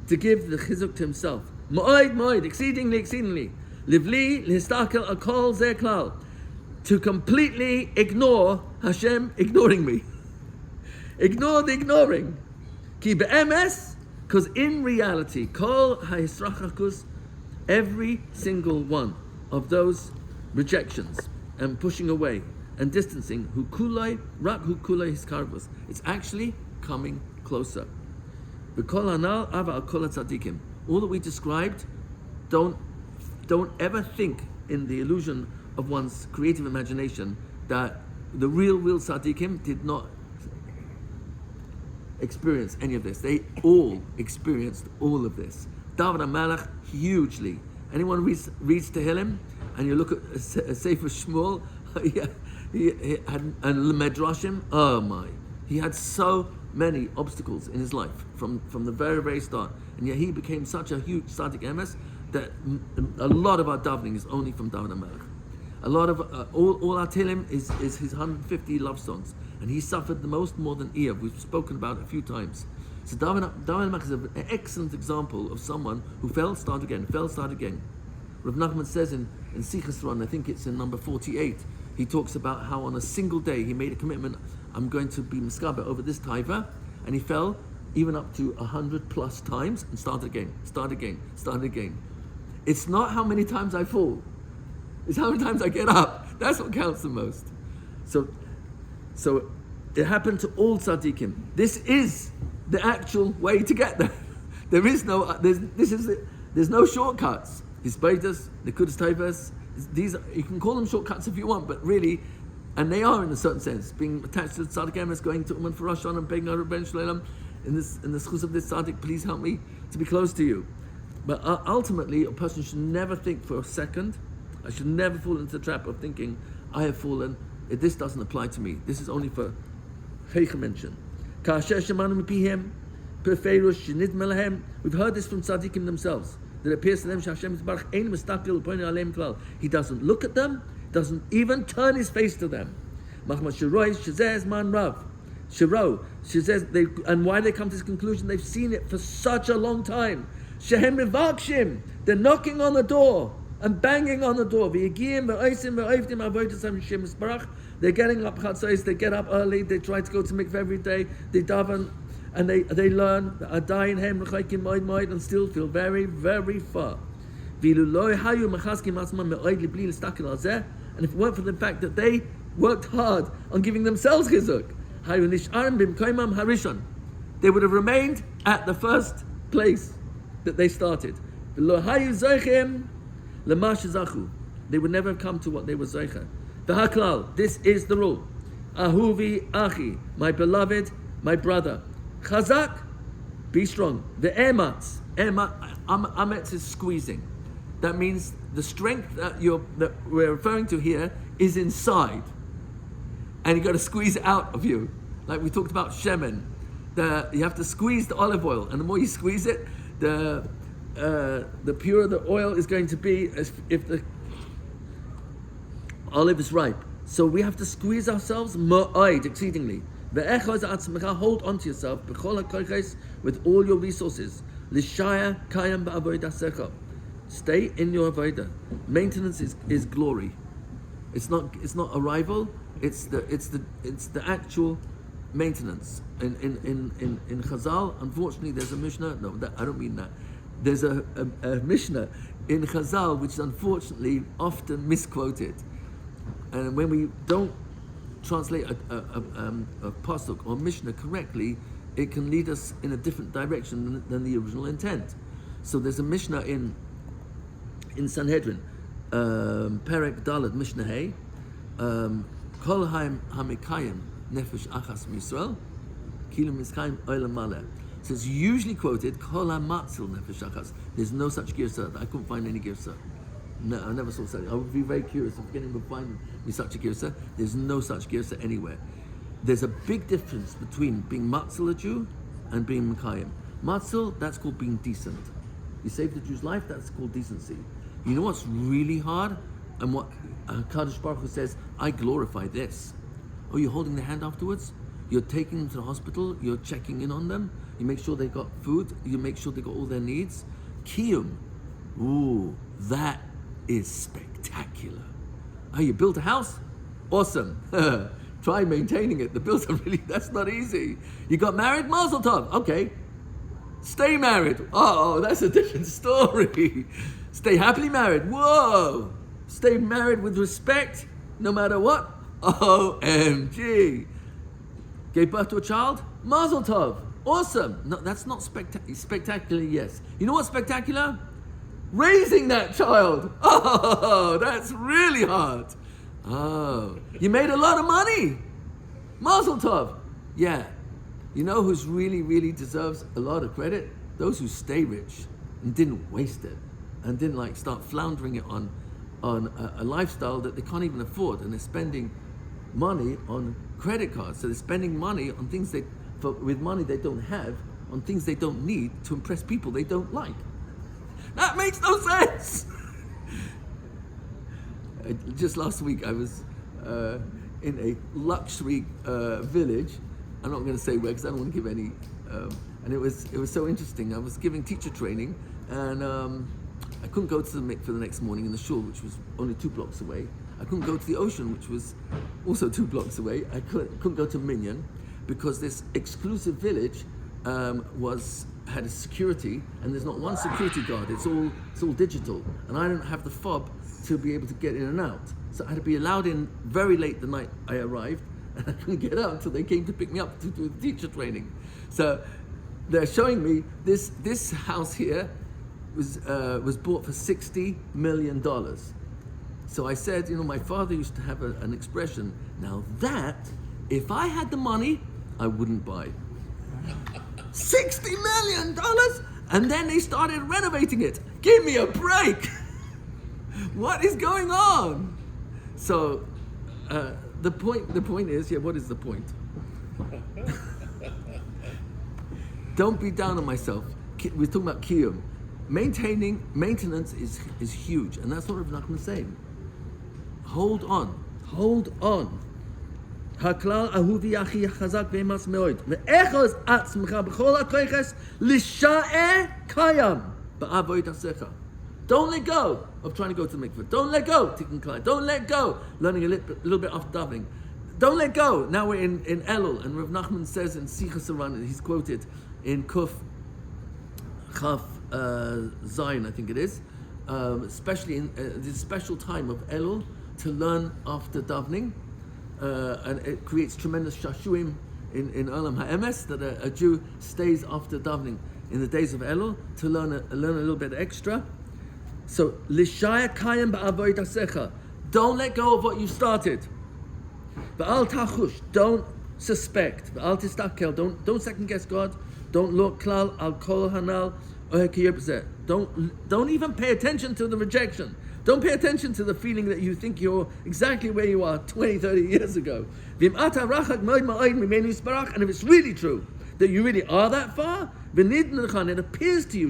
To give the chizuk to himself. Mo'ed, exceedingly. Livli listakel akol zeh klal. To completely ignore Hashem ignoring me. Ignore the ignoring. Ki be'emes. Because in reality, kol ha'israchakus, every single one of those rejections and pushing away and distancing, hukulai, rak hukulai hiskarvus, it's actually coming closer. V'kol hanal ava al kol tzadikim. All that we described, don't ever think in the illusion of one's creative imagination that the real tzadikim did not experience any of this. They all experienced all of this. David HaMelech, hugely. Anyone reads Tehillim, and you look at a Sefer Shmuel, he had a Medrashim, oh my. He had so many obstacles in his life from the very, very start. And yet he became such a huge tzaddik emes that a lot of our davening is only from David HaMelech. A lot of, all our Tehillim is his 150 love songs. And he suffered the most more than Eov. We've spoken about it a few times. So David HaMelech is an excellent example of someone who fell, start again. Rav Nachman says in Sichas Ron, I think it's in number 48, he talks about how on a single day he made a commitment, I'm going to be Miskaber over this taiva, and he fell even up to 100 plus times and start again. It's not how many times I fall, it's how many times I get up. That's what counts the most. So it happened to all tzaddikim. This is the actual way to get there. There's no shortcuts. Hisbeidas, Nekudas Taivas, these you can call them shortcuts if you want, but really, and they are in a certain sense, being attached to the tzaddik emes, going to Uman for Rosh Hashanah and begging Rabbeinu Shalom, in the schus of this tzaddik, please help me to be close to you. But ultimately, a person should never think for a second. I should never fall into the trap of thinking, I have fallen, this doesn't apply to me. This is only for Heicha mention. We've heard this from tzaddikim themselves, that it appears to them, he doesn't look at them, doesn't even turn his face to them. And why they come to this conclusion? They've seen it for such a long time. They're knocking on the door and banging on the door. They're getting up chatzos, they get up early, they try to go to mikveh every day, they daven, and they learn and still feel very, very far. And if it weren't for the fact that they worked hard on giving themselves chizuk, they would have remained at the first place that they started. They would never have come to what they were zeicha. This is the rule. Ahuvi achi, my beloved, my brother. Chazak, be strong. The ematz, ametz is squeezing. That means the strength that we're referring to here is inside, and you got to squeeze it out of you. Like we talked about shemen, you have to squeeze the olive oil, and the more you squeeze it, the purer the oil is going to be, as if the olive is ripe. So we have to squeeze ourselves ma'id exceedingly. Hold on to yourself with all your resources. Stay in your avodah. Maintenance is glory. It's not arrival. It's the actual maintenance. In Chazal, unfortunately, there's a Mishnah. No, I don't mean that. There's a Mishnah in Chazal which is unfortunately often misquoted. And when we don't translate a pasuk or Mishnah correctly, it can lead us in a different direction than the original intent. So there's a Mishnah in Sanhedrin, Perek Dalad Mishnah Hey, Kol Hamikayim Nefesh Achas Misrael, Kilim Miskayim Olam Maleh. So it's usually quoted Kol Hamatzil Nefesh Achas. There's no such girsah. I couldn't find any girsah. No, I never saw such. I would be very curious if anyone would find me such a girsa. There's no such girsa anywhere. There's a big difference between being matzel a Jew and being Mekayim. Matzel, that's called being decent. You save the Jew's life, that's called decency. You know what's really hard? And what Kadosh Baruch Hu says, I glorify this. Oh, you're holding their hand afterwards? You're taking them to the hospital, you're checking in on them, you make sure they got food, you make sure they got all their needs. Kiyum, ooh, that is spectacular. Oh, you built a house? Awesome. Try maintaining it. The bills are really, that's not easy. You got married? Mazel tov. Okay. Stay married. Oh, that's a different story. Stay happily married. Whoa. Stay married with respect, no matter what. OMG. Gave birth to a child? Mazel tov. Awesome. No, that's not spectacular, yes. You know what's spectacular? Raising that child. Oh, that's really hard. Oh, you made a lot of money. Mazel tov. Yeah. You know who's really, really deserves a lot of credit? Those who stay rich and didn't waste it and didn't start floundering it on a lifestyle that they can't even afford, and they're spending money on credit cards. So they're spending money on things with money they don't have, on things they don't need to impress people they don't like. That makes no sense. Just last week I was in a luxury village. I'm not going to say where because I don't want to give any. And it was so interesting. I was giving teacher training, and I couldn't go to the mikveh the next morning in the shul, which was only 2 blocks away. I couldn't go to the ocean, which was also 2 blocks away. I couldn't go to Minyan because this exclusive village had a security, and there's not one security guard. It's all digital, and I don't have the fob to be able to get in and out. So I had to be allowed in very late the night I arrived, and I couldn't get out until they came to pick me up to do the teacher training. So they're showing me this house here was bought for $60 million. So I said, my father used to have an expression. Now that, if I had the money, I wouldn't buy. $60 million, and then they started renovating it. Give me a break. What is going on? So the point is, what is the point? Don't be down on myself. We're talking about kiyum. Maintenance is huge, and that's what Rav Nachman is saying. Hold on. הכלל אהובי הכי חזק ואמץ מאוד, ואחוז עצמך בכל הכוחס להישאר קיים בעבודת עשיך. Don't let go of trying to go to the mikveh. Don't let go, Tikkun Klai. Don't let go, learning a little bit after davening. Don't let go. Now we're in Elul, and Rav Nachman says in Sichas Aran, he's quoted in Kuf Chaf Zayin, I think it is, especially in this special time of Elul, to learn after davening. And it creates tremendous shashuim in Olam HaEmes, that a Jew stays after davening in the days of Elul to learn a little bit extra. So, Lishaya Kayim Ba'avoid Asecha. Don't let go of what you started. Ba'al Tachush. Don't suspect. Ba'al Tistakel. Don't second guess God. Don't look klal al kol hanal. Don't even pay attention to the rejection. Don't pay attention to the feeling that you think you're exactly where you are 20, 30 years ago. And if it's really true that you really are that far, it appears to you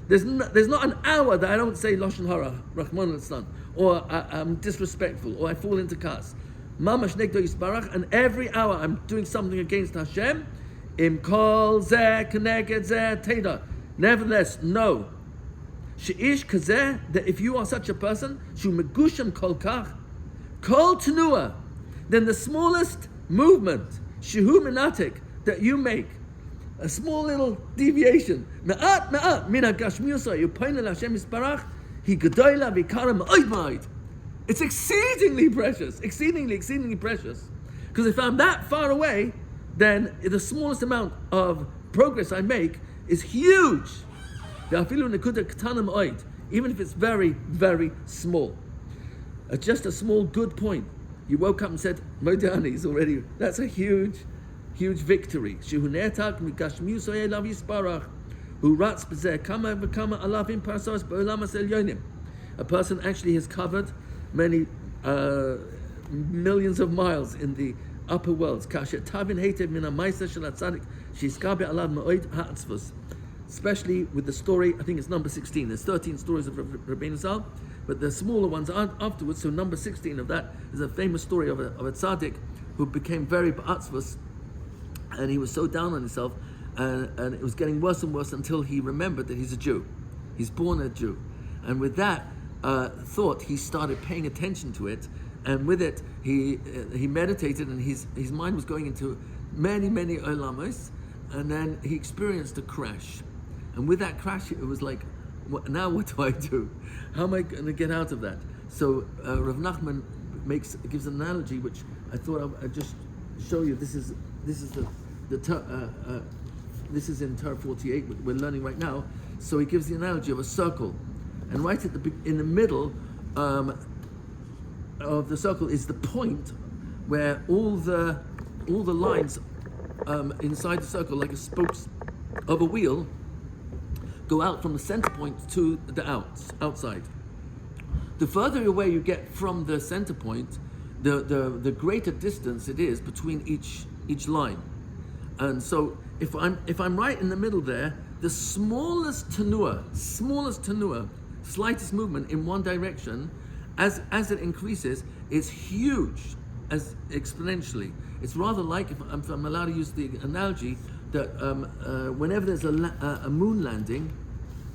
there's not an hour that I don't say Lashon Hara, Rahman al-Islam, or I'm disrespectful, or I fall into kas. And every hour I'm doing something against Hashem. Nevertheless, no. She'ish kazeh, that if you are such a person, shu megusham kol kach, kol tenua, then the smallest movement, shehu menatik, that you make, a small little deviation, me'at, mina gashmiusa, you point al Hashem yisparach, he gedola v'ikara ma'od ma'od. It's exceedingly precious, exceedingly precious. Because if I'm that far away, then the smallest amount of progress I make is huge. Even if it's very, very small. Just a small good point. You woke up and said, Modani is already, that's a huge victory. Who rats b'zeh kama v'kama alavim parsos b'olamas elyonim. A person actually has covered many millions of miles in the upper worlds. Kasher tavin heitev min ha'maisa shel hatzadik sheizkar be'alav ma'od ha'atzvus. Especially with the story, I think it's number 16. There's 13 stories of Rabbeinu Zal, but the smaller ones aren't afterwards. So number 16 of that is a famous story of a tzaddik who became very ba'atzvus, and he was so down on himself, and it was getting worse and worse until he remembered that he's a Jew. He's born a Jew. And with that thought, he started paying attention to it, and with it, he meditated, and his mind was going into many olamos, and then he experienced a crash. And with that crash, it was like, now what do I do? How am I going to get out of that? So Rav Nachman gives an analogy which I thought I'd just show you. This is in Torah 48 we're learning right now. So he gives the analogy of a circle, and right in the middle of the circle is the point where all the lines inside the circle, like a spokes of a wheel, go out from the center point to the outside. The further away you get from the center point, the greater distance it is between each line. And so if I'm right in the middle there, the smallest tenua, slightest movement in one direction, as it increases, is huge, as exponentially. It's rather like, if I'm allowed to use the analogy, that whenever there's a moon landing,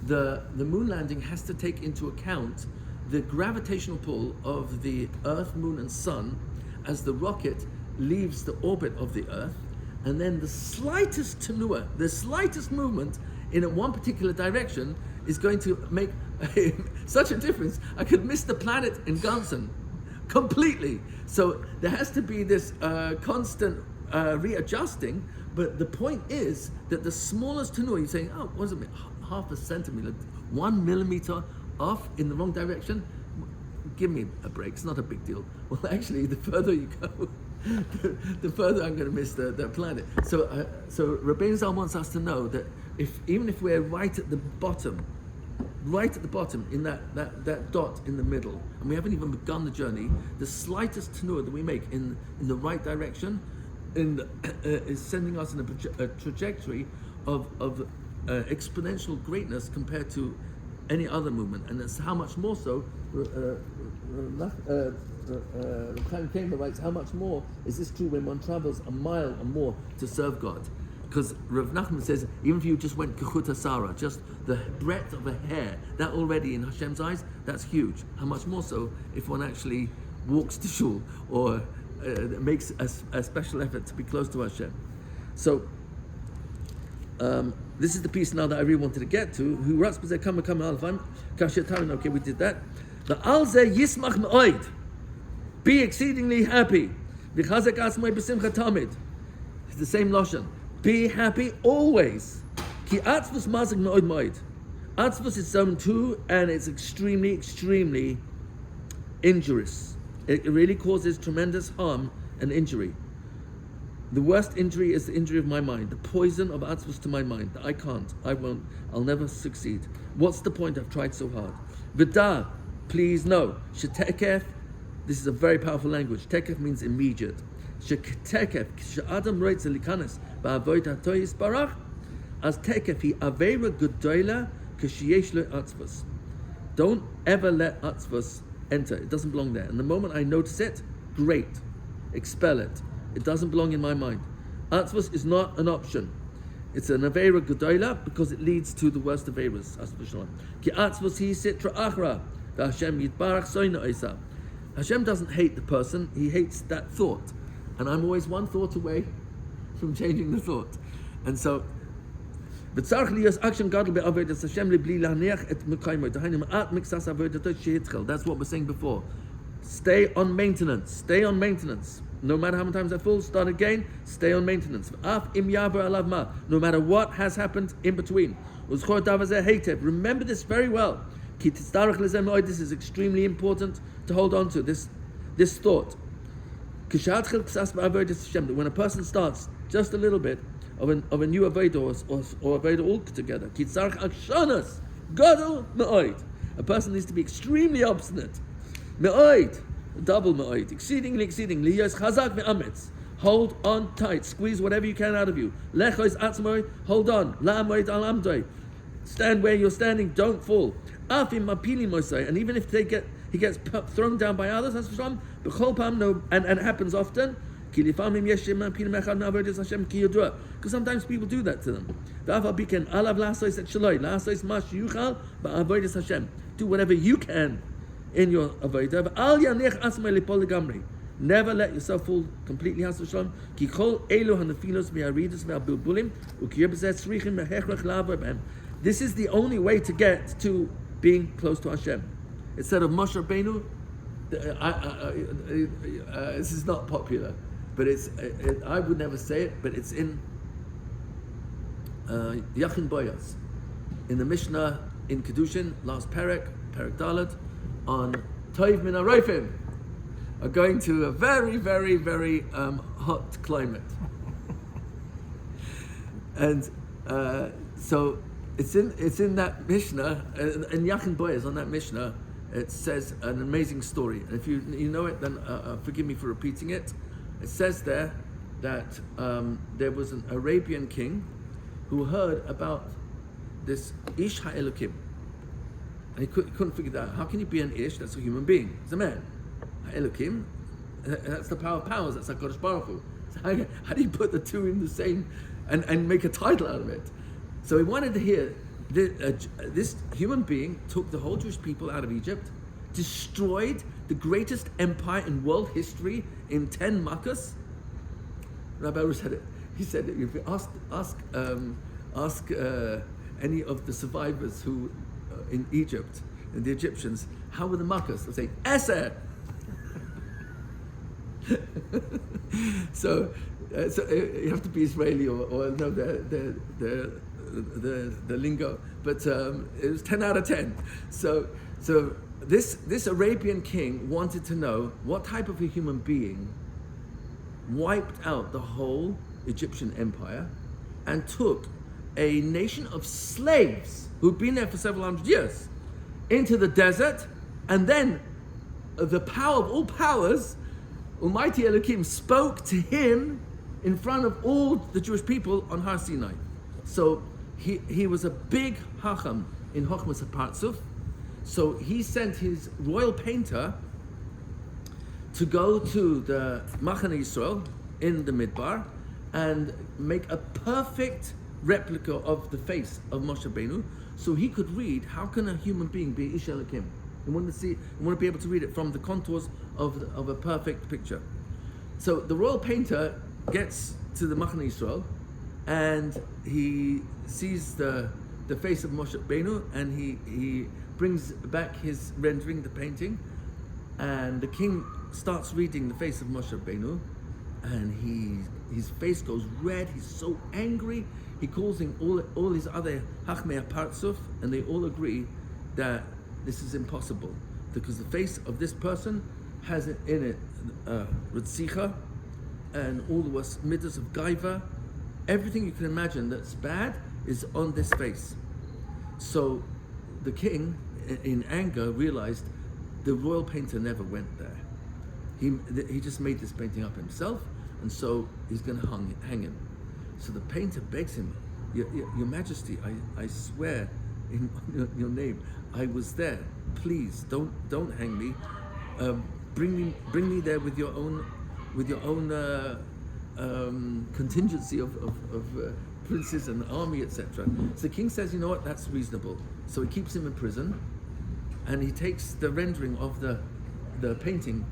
the moon landing has to take into account the gravitational pull of the Earth, Moon, and Sun as the rocket leaves the orbit of the Earth, and then the slightest tenua, the slightest movement in one particular direction is going to make such a difference. I could miss the planet in Gansen completely. So there has to be this constant readjusting. But the point is that the smallest tenua, you're saying, oh, what is it, half a centimeter, 1 millimeter off in the wrong direction? Give me a break, it's not a big deal. Well, actually, the further you go, the further I'm going to miss the planet. So Rabbeinu Zal wants us to know that even if we're right at the bottom in that dot in the middle, and we haven't even begun the journey, the slightest tenua that we make in the right direction is sending us in a trajectory of exponential greatness compared to any other movement. And that's how much more so, Chaim Kramer writes, how much more is this true when one travels a mile or more to serve God? Because Rav Nachman says, even if you just went kechut hasara, just the breadth of a hair, that already in Hashem's eyes, that's huge. How much more so if one actually walks to shul or makes a special effort to be close to Hashem. So this is the piece now that I really wanted to get to. Who writes come alvan kasher. Okay, we did that. The alze yismach me'oid, be exceedingly happy. V'chazek asmai b'simcha tamid. It's the same lashon. Be happy always. Ki atzvus mazik me'oid me'oid. Atzvus is zone 2, and it's extremely injurious. It really causes tremendous harm and injury. The worst injury is the injury of my mind, the poison of atzvus to my mind. I can't, I won't, I'll never succeed. What's the point? I've tried so hard. V'da, please know. Shetekef, this is a very powerful language. Tekef means immediate. Shetekef, she'adam roitz elikanes ba'avoid hatoyis barach, as tekef hi aveira gedola k'sheyesh lo atzvus. Don't ever let atzvus enter. It doesn't belong there. And the moment I notice it, great, expel it. It doesn't belong in my mind. Atzvus is not an option. It's an aveira gedola because it leads to the worst aveiras. Ki atzvus hi sitra achra v'Hashem yitbarach soina oisa. Hashem doesn't hate the person; He hates that thought. And I'm always one thought away from changing the thought. And so, that's what we're saying before. Stay on maintenance. Stay on maintenance. No matter how many times I fall, start again. Stay on maintenance. No matter what has happened in between. Remember this very well. This is extremely important to hold on to. This thought. That when a person starts just a little bit of a new avodah or avodah altogether, a person needs to be extremely obstinate. Double me'oid, exceedingly. Hold on tight, squeeze whatever you can out of you. Hold on. Stand where you're standing, don't fall. And even if he gets thrown down by others, and it happens often. Because sometimes people do that to them. Do whatever you can in your avodah. Never let yourself fall completely. This is the only way to get to being close to Hashem. Instead of Moshe Rabbeinu, this is not popular, but I would never say it, but it's in Yachin Boyaz, in the Mishnah in Kedushin, last Perek Dalet, on Toiv Min HaRoifim, are going to a very, very, very hot climate. And so it's in that Mishnah, in Yachin Boyaz, on that Mishnah, it says an amazing story. And if you know it, then forgive me for repeating it. It says there that there was an Arabian king who heard about this Ish HaElokim. And he couldn't figure that out. How can you be an Ish? That's a human being. He's a man. HaElokim, that's the power of powers. That's HaKadosh Baruch Hu. So how do you put the two in the same and make a title out of it? So he wanted to hear this human being took the whole Jewish people out of Egypt, destroyed the greatest empire in world history in 10 makas. Rabbi Aru said it. He said that if you ask any of the survivors who in Egypt and the Egyptians, how were the makas? They'll say Eser. So you have to be Israeli or know the lingo, but it was 10 out of 10. So this Arabian king wanted to know what type of a human being wiped out the whole Egyptian empire and took a nation of slaves who'd been there for several hundred years into the desert, and then the power of all powers, Almighty Elohim, spoke to him in front of all the Jewish people on Har Sinai. So he was a big hacham in Chochmas HaPartzuf. So he sent his royal painter to go to the Machane Yisrael in the Midbar and make a perfect replica of the face of Moshe Rabbeinu, so he could read how can a human being be Ish Elokim. He wanted to be able to read it from the contours of a perfect picture. So the royal painter gets to the Machane Yisrael and he sees the face of Moshe Rabbeinu, and he brings back his rendering, the painting, and the king starts reading the face of Moshe Rabbeinu, and his face goes red. He's so angry. He calls in all his other Hachmei HaPartzuf, and they all agree that this is impossible because the face of this person has in it Ritzicha and all the midas of Gaiva. Everything you can imagine that's bad is on this face. So the king, in anger, realized the royal painter never went there. He just made this painting up himself, and so he's going to hang him. So the painter begs him, Your Majesty, I swear in your name, I was there. Please don't hang me. Bring me there with your own contingency of princes and army, etc. So the king says, you know what, that's reasonable. So he keeps him in prison, and he takes the rendering of the painting,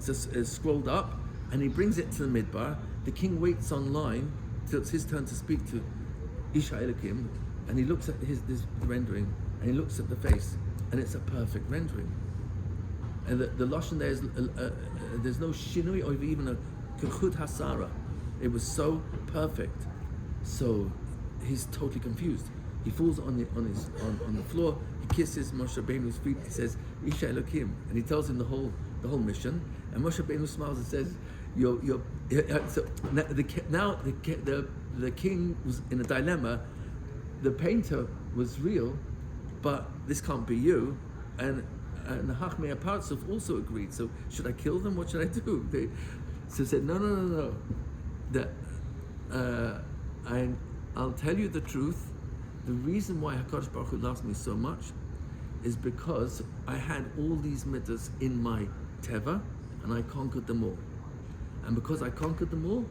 is scrolled up, and he brings it to the Midbar. The king waits online till it's his turn to speak to Ish HaElokim, and he looks at this rendering, and he looks at the face, and it's a perfect rendering. And the lashon there is there's no shinui or even a kechut hasara. It was so perfect. So he's totally confused. He falls on the floor. He kisses Moshe Rabbeinu's feet. He says, Ish HaElokim, and he tells him the whole mission. And Moshe Rabbeinu smiles and says, So now the king was in a dilemma. The painter was real, but this can't be you. And the Hachmei Partsuf also agreed. So should I kill them? What should I do? They said, no. I'll tell you the truth. The reason why HaKadosh Baruch Hu loves me so much is because I had all these mitzvahs in my teva, and I conquered them all. And because I conquered them all,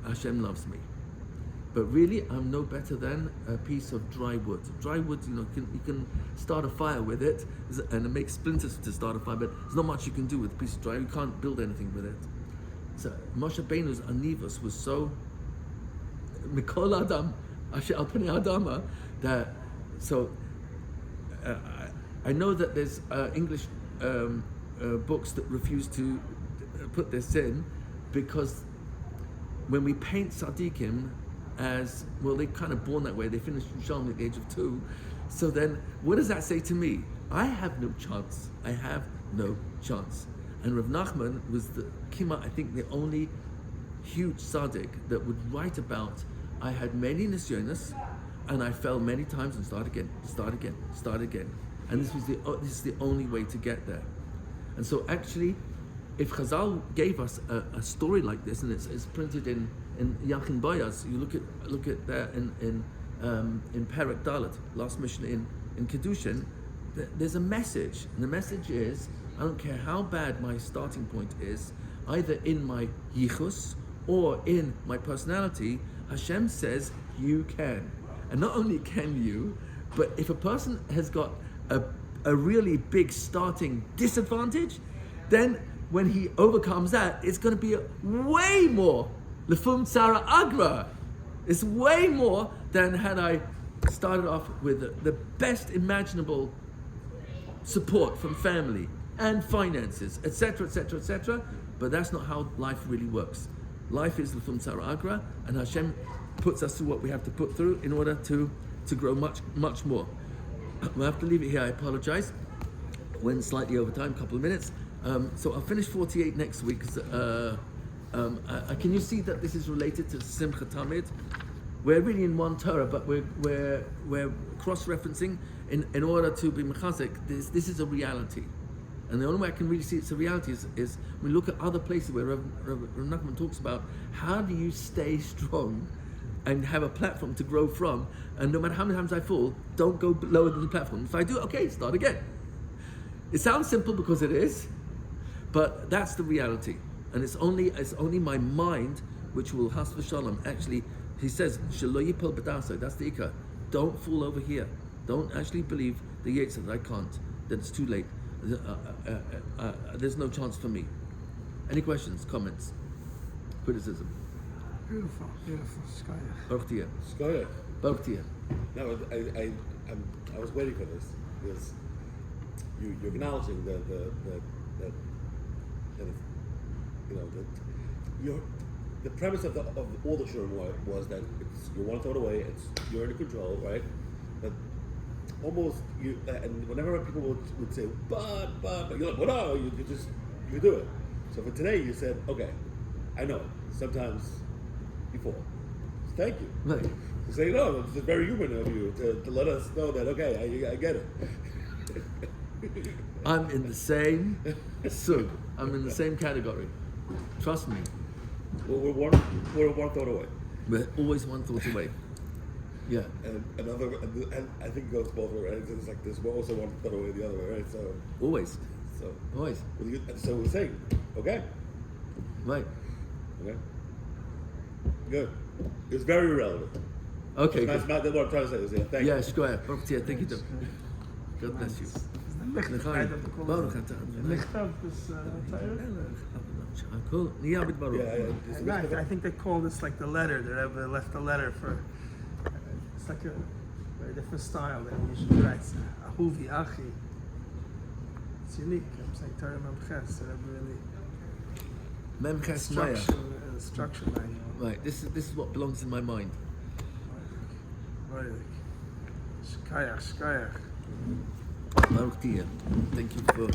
Hashem loves me. But really, I'm no better than a piece of dry wood. Dry wood, you can start a fire with it, and it makes splinters to start a fire, but there's not much you can do with a piece of dry. You can't build anything with it. So Moshe Rabbeinu's anivus was so Mikol Adam, Asher Al Pnei Adama, that I know that there's English books that refuse to put this in, because when we paint tzaddikim as, well, they're kind of born that way, they finished Yerushalmi at the age of 2, so then what does that say to me? I have no chance. I have no chance. And Rav Nachman was I think the only huge tzaddik that would write about, I had many nisyonos, and I fell many times and start again. And this is the only way to get there. And so actually, if Chazal gave us a story like this, and it's printed in Yachin Bayaz, you look at that in Perek Dalet, last mission in Kedushin, there's a message, and the message is, I don't care how bad my starting point is, either in my yichus or in my personality, Hashem says you can. And not only can you, but if a person has got a really big starting disadvantage, then when he overcomes that, it's going to be way more lefum tzara agra. It's way more than had I started off with the best imaginable support from family and finances, etc., etc., etc. But that's not how life really works. Life is lefum tzara agra, and Hashem puts us through what we have to put through in order to grow much, much more. We'll have to leave it here. I apologize. Went slightly over time, a couple of minutes. So I'll finish 48 next week. Can you see that this is related to Simcha Tamid? We're really in one Torah, but we're cross-referencing in order to be mechazik. This is a reality. And the only way I can really see it's a reality is we look at other places where Rav Nachman talks about how do you stay strong and have a platform to grow from, and no matter how many times I fall, don't go lower than the platform. If I do, okay, start again. It sounds simple because it is, but that's the reality. And it's only my mind which will has v'shalom. Actually, he says, Shelo yipol b'daso, that's the ikar. Don't fall over here. Don't actually believe the Yetzer that I can't, that it's too late. There's no chance for me. Any questions, comments, criticism? Beautiful. Skaya. Baruch Tiyah. Skaya. Baruch Tiyah. No, I was waiting for this because you're acknowledging that the premise of all the Shiurim was that you want to throw it away. You're in control, right? But almost and whenever people would say but you're like, well, no, you do it. So for today, you said, okay, I know sometimes you fall. So thank you. Right. To say no, it's very human of you to let us know that okay, I get it. I'm in the same sug. I'm in the same category. Trust me. We're one thought away. We're always one thought away. Yeah. And I think it goes both ways. Right? It's like there's also one thought away the other way, right? So Always. So Always. So we're saying, okay. Right. Okay. Good. It's very relevant. Okay. That's what I'm trying to say is thank you. Yeah, square. Baruch Tiyah. Thank you, Doc. God bless you. Cool. I think they call this like the letter. They ever left a letter for. It's like a very different style that he usually writes. Ahuvi Achi. It's unique. I'm saying Torah Memches. They never really. Memches Maya. Structure manual. Right. This is what belongs in my mind. Shkayach. Baruch Tiyah. Thank you for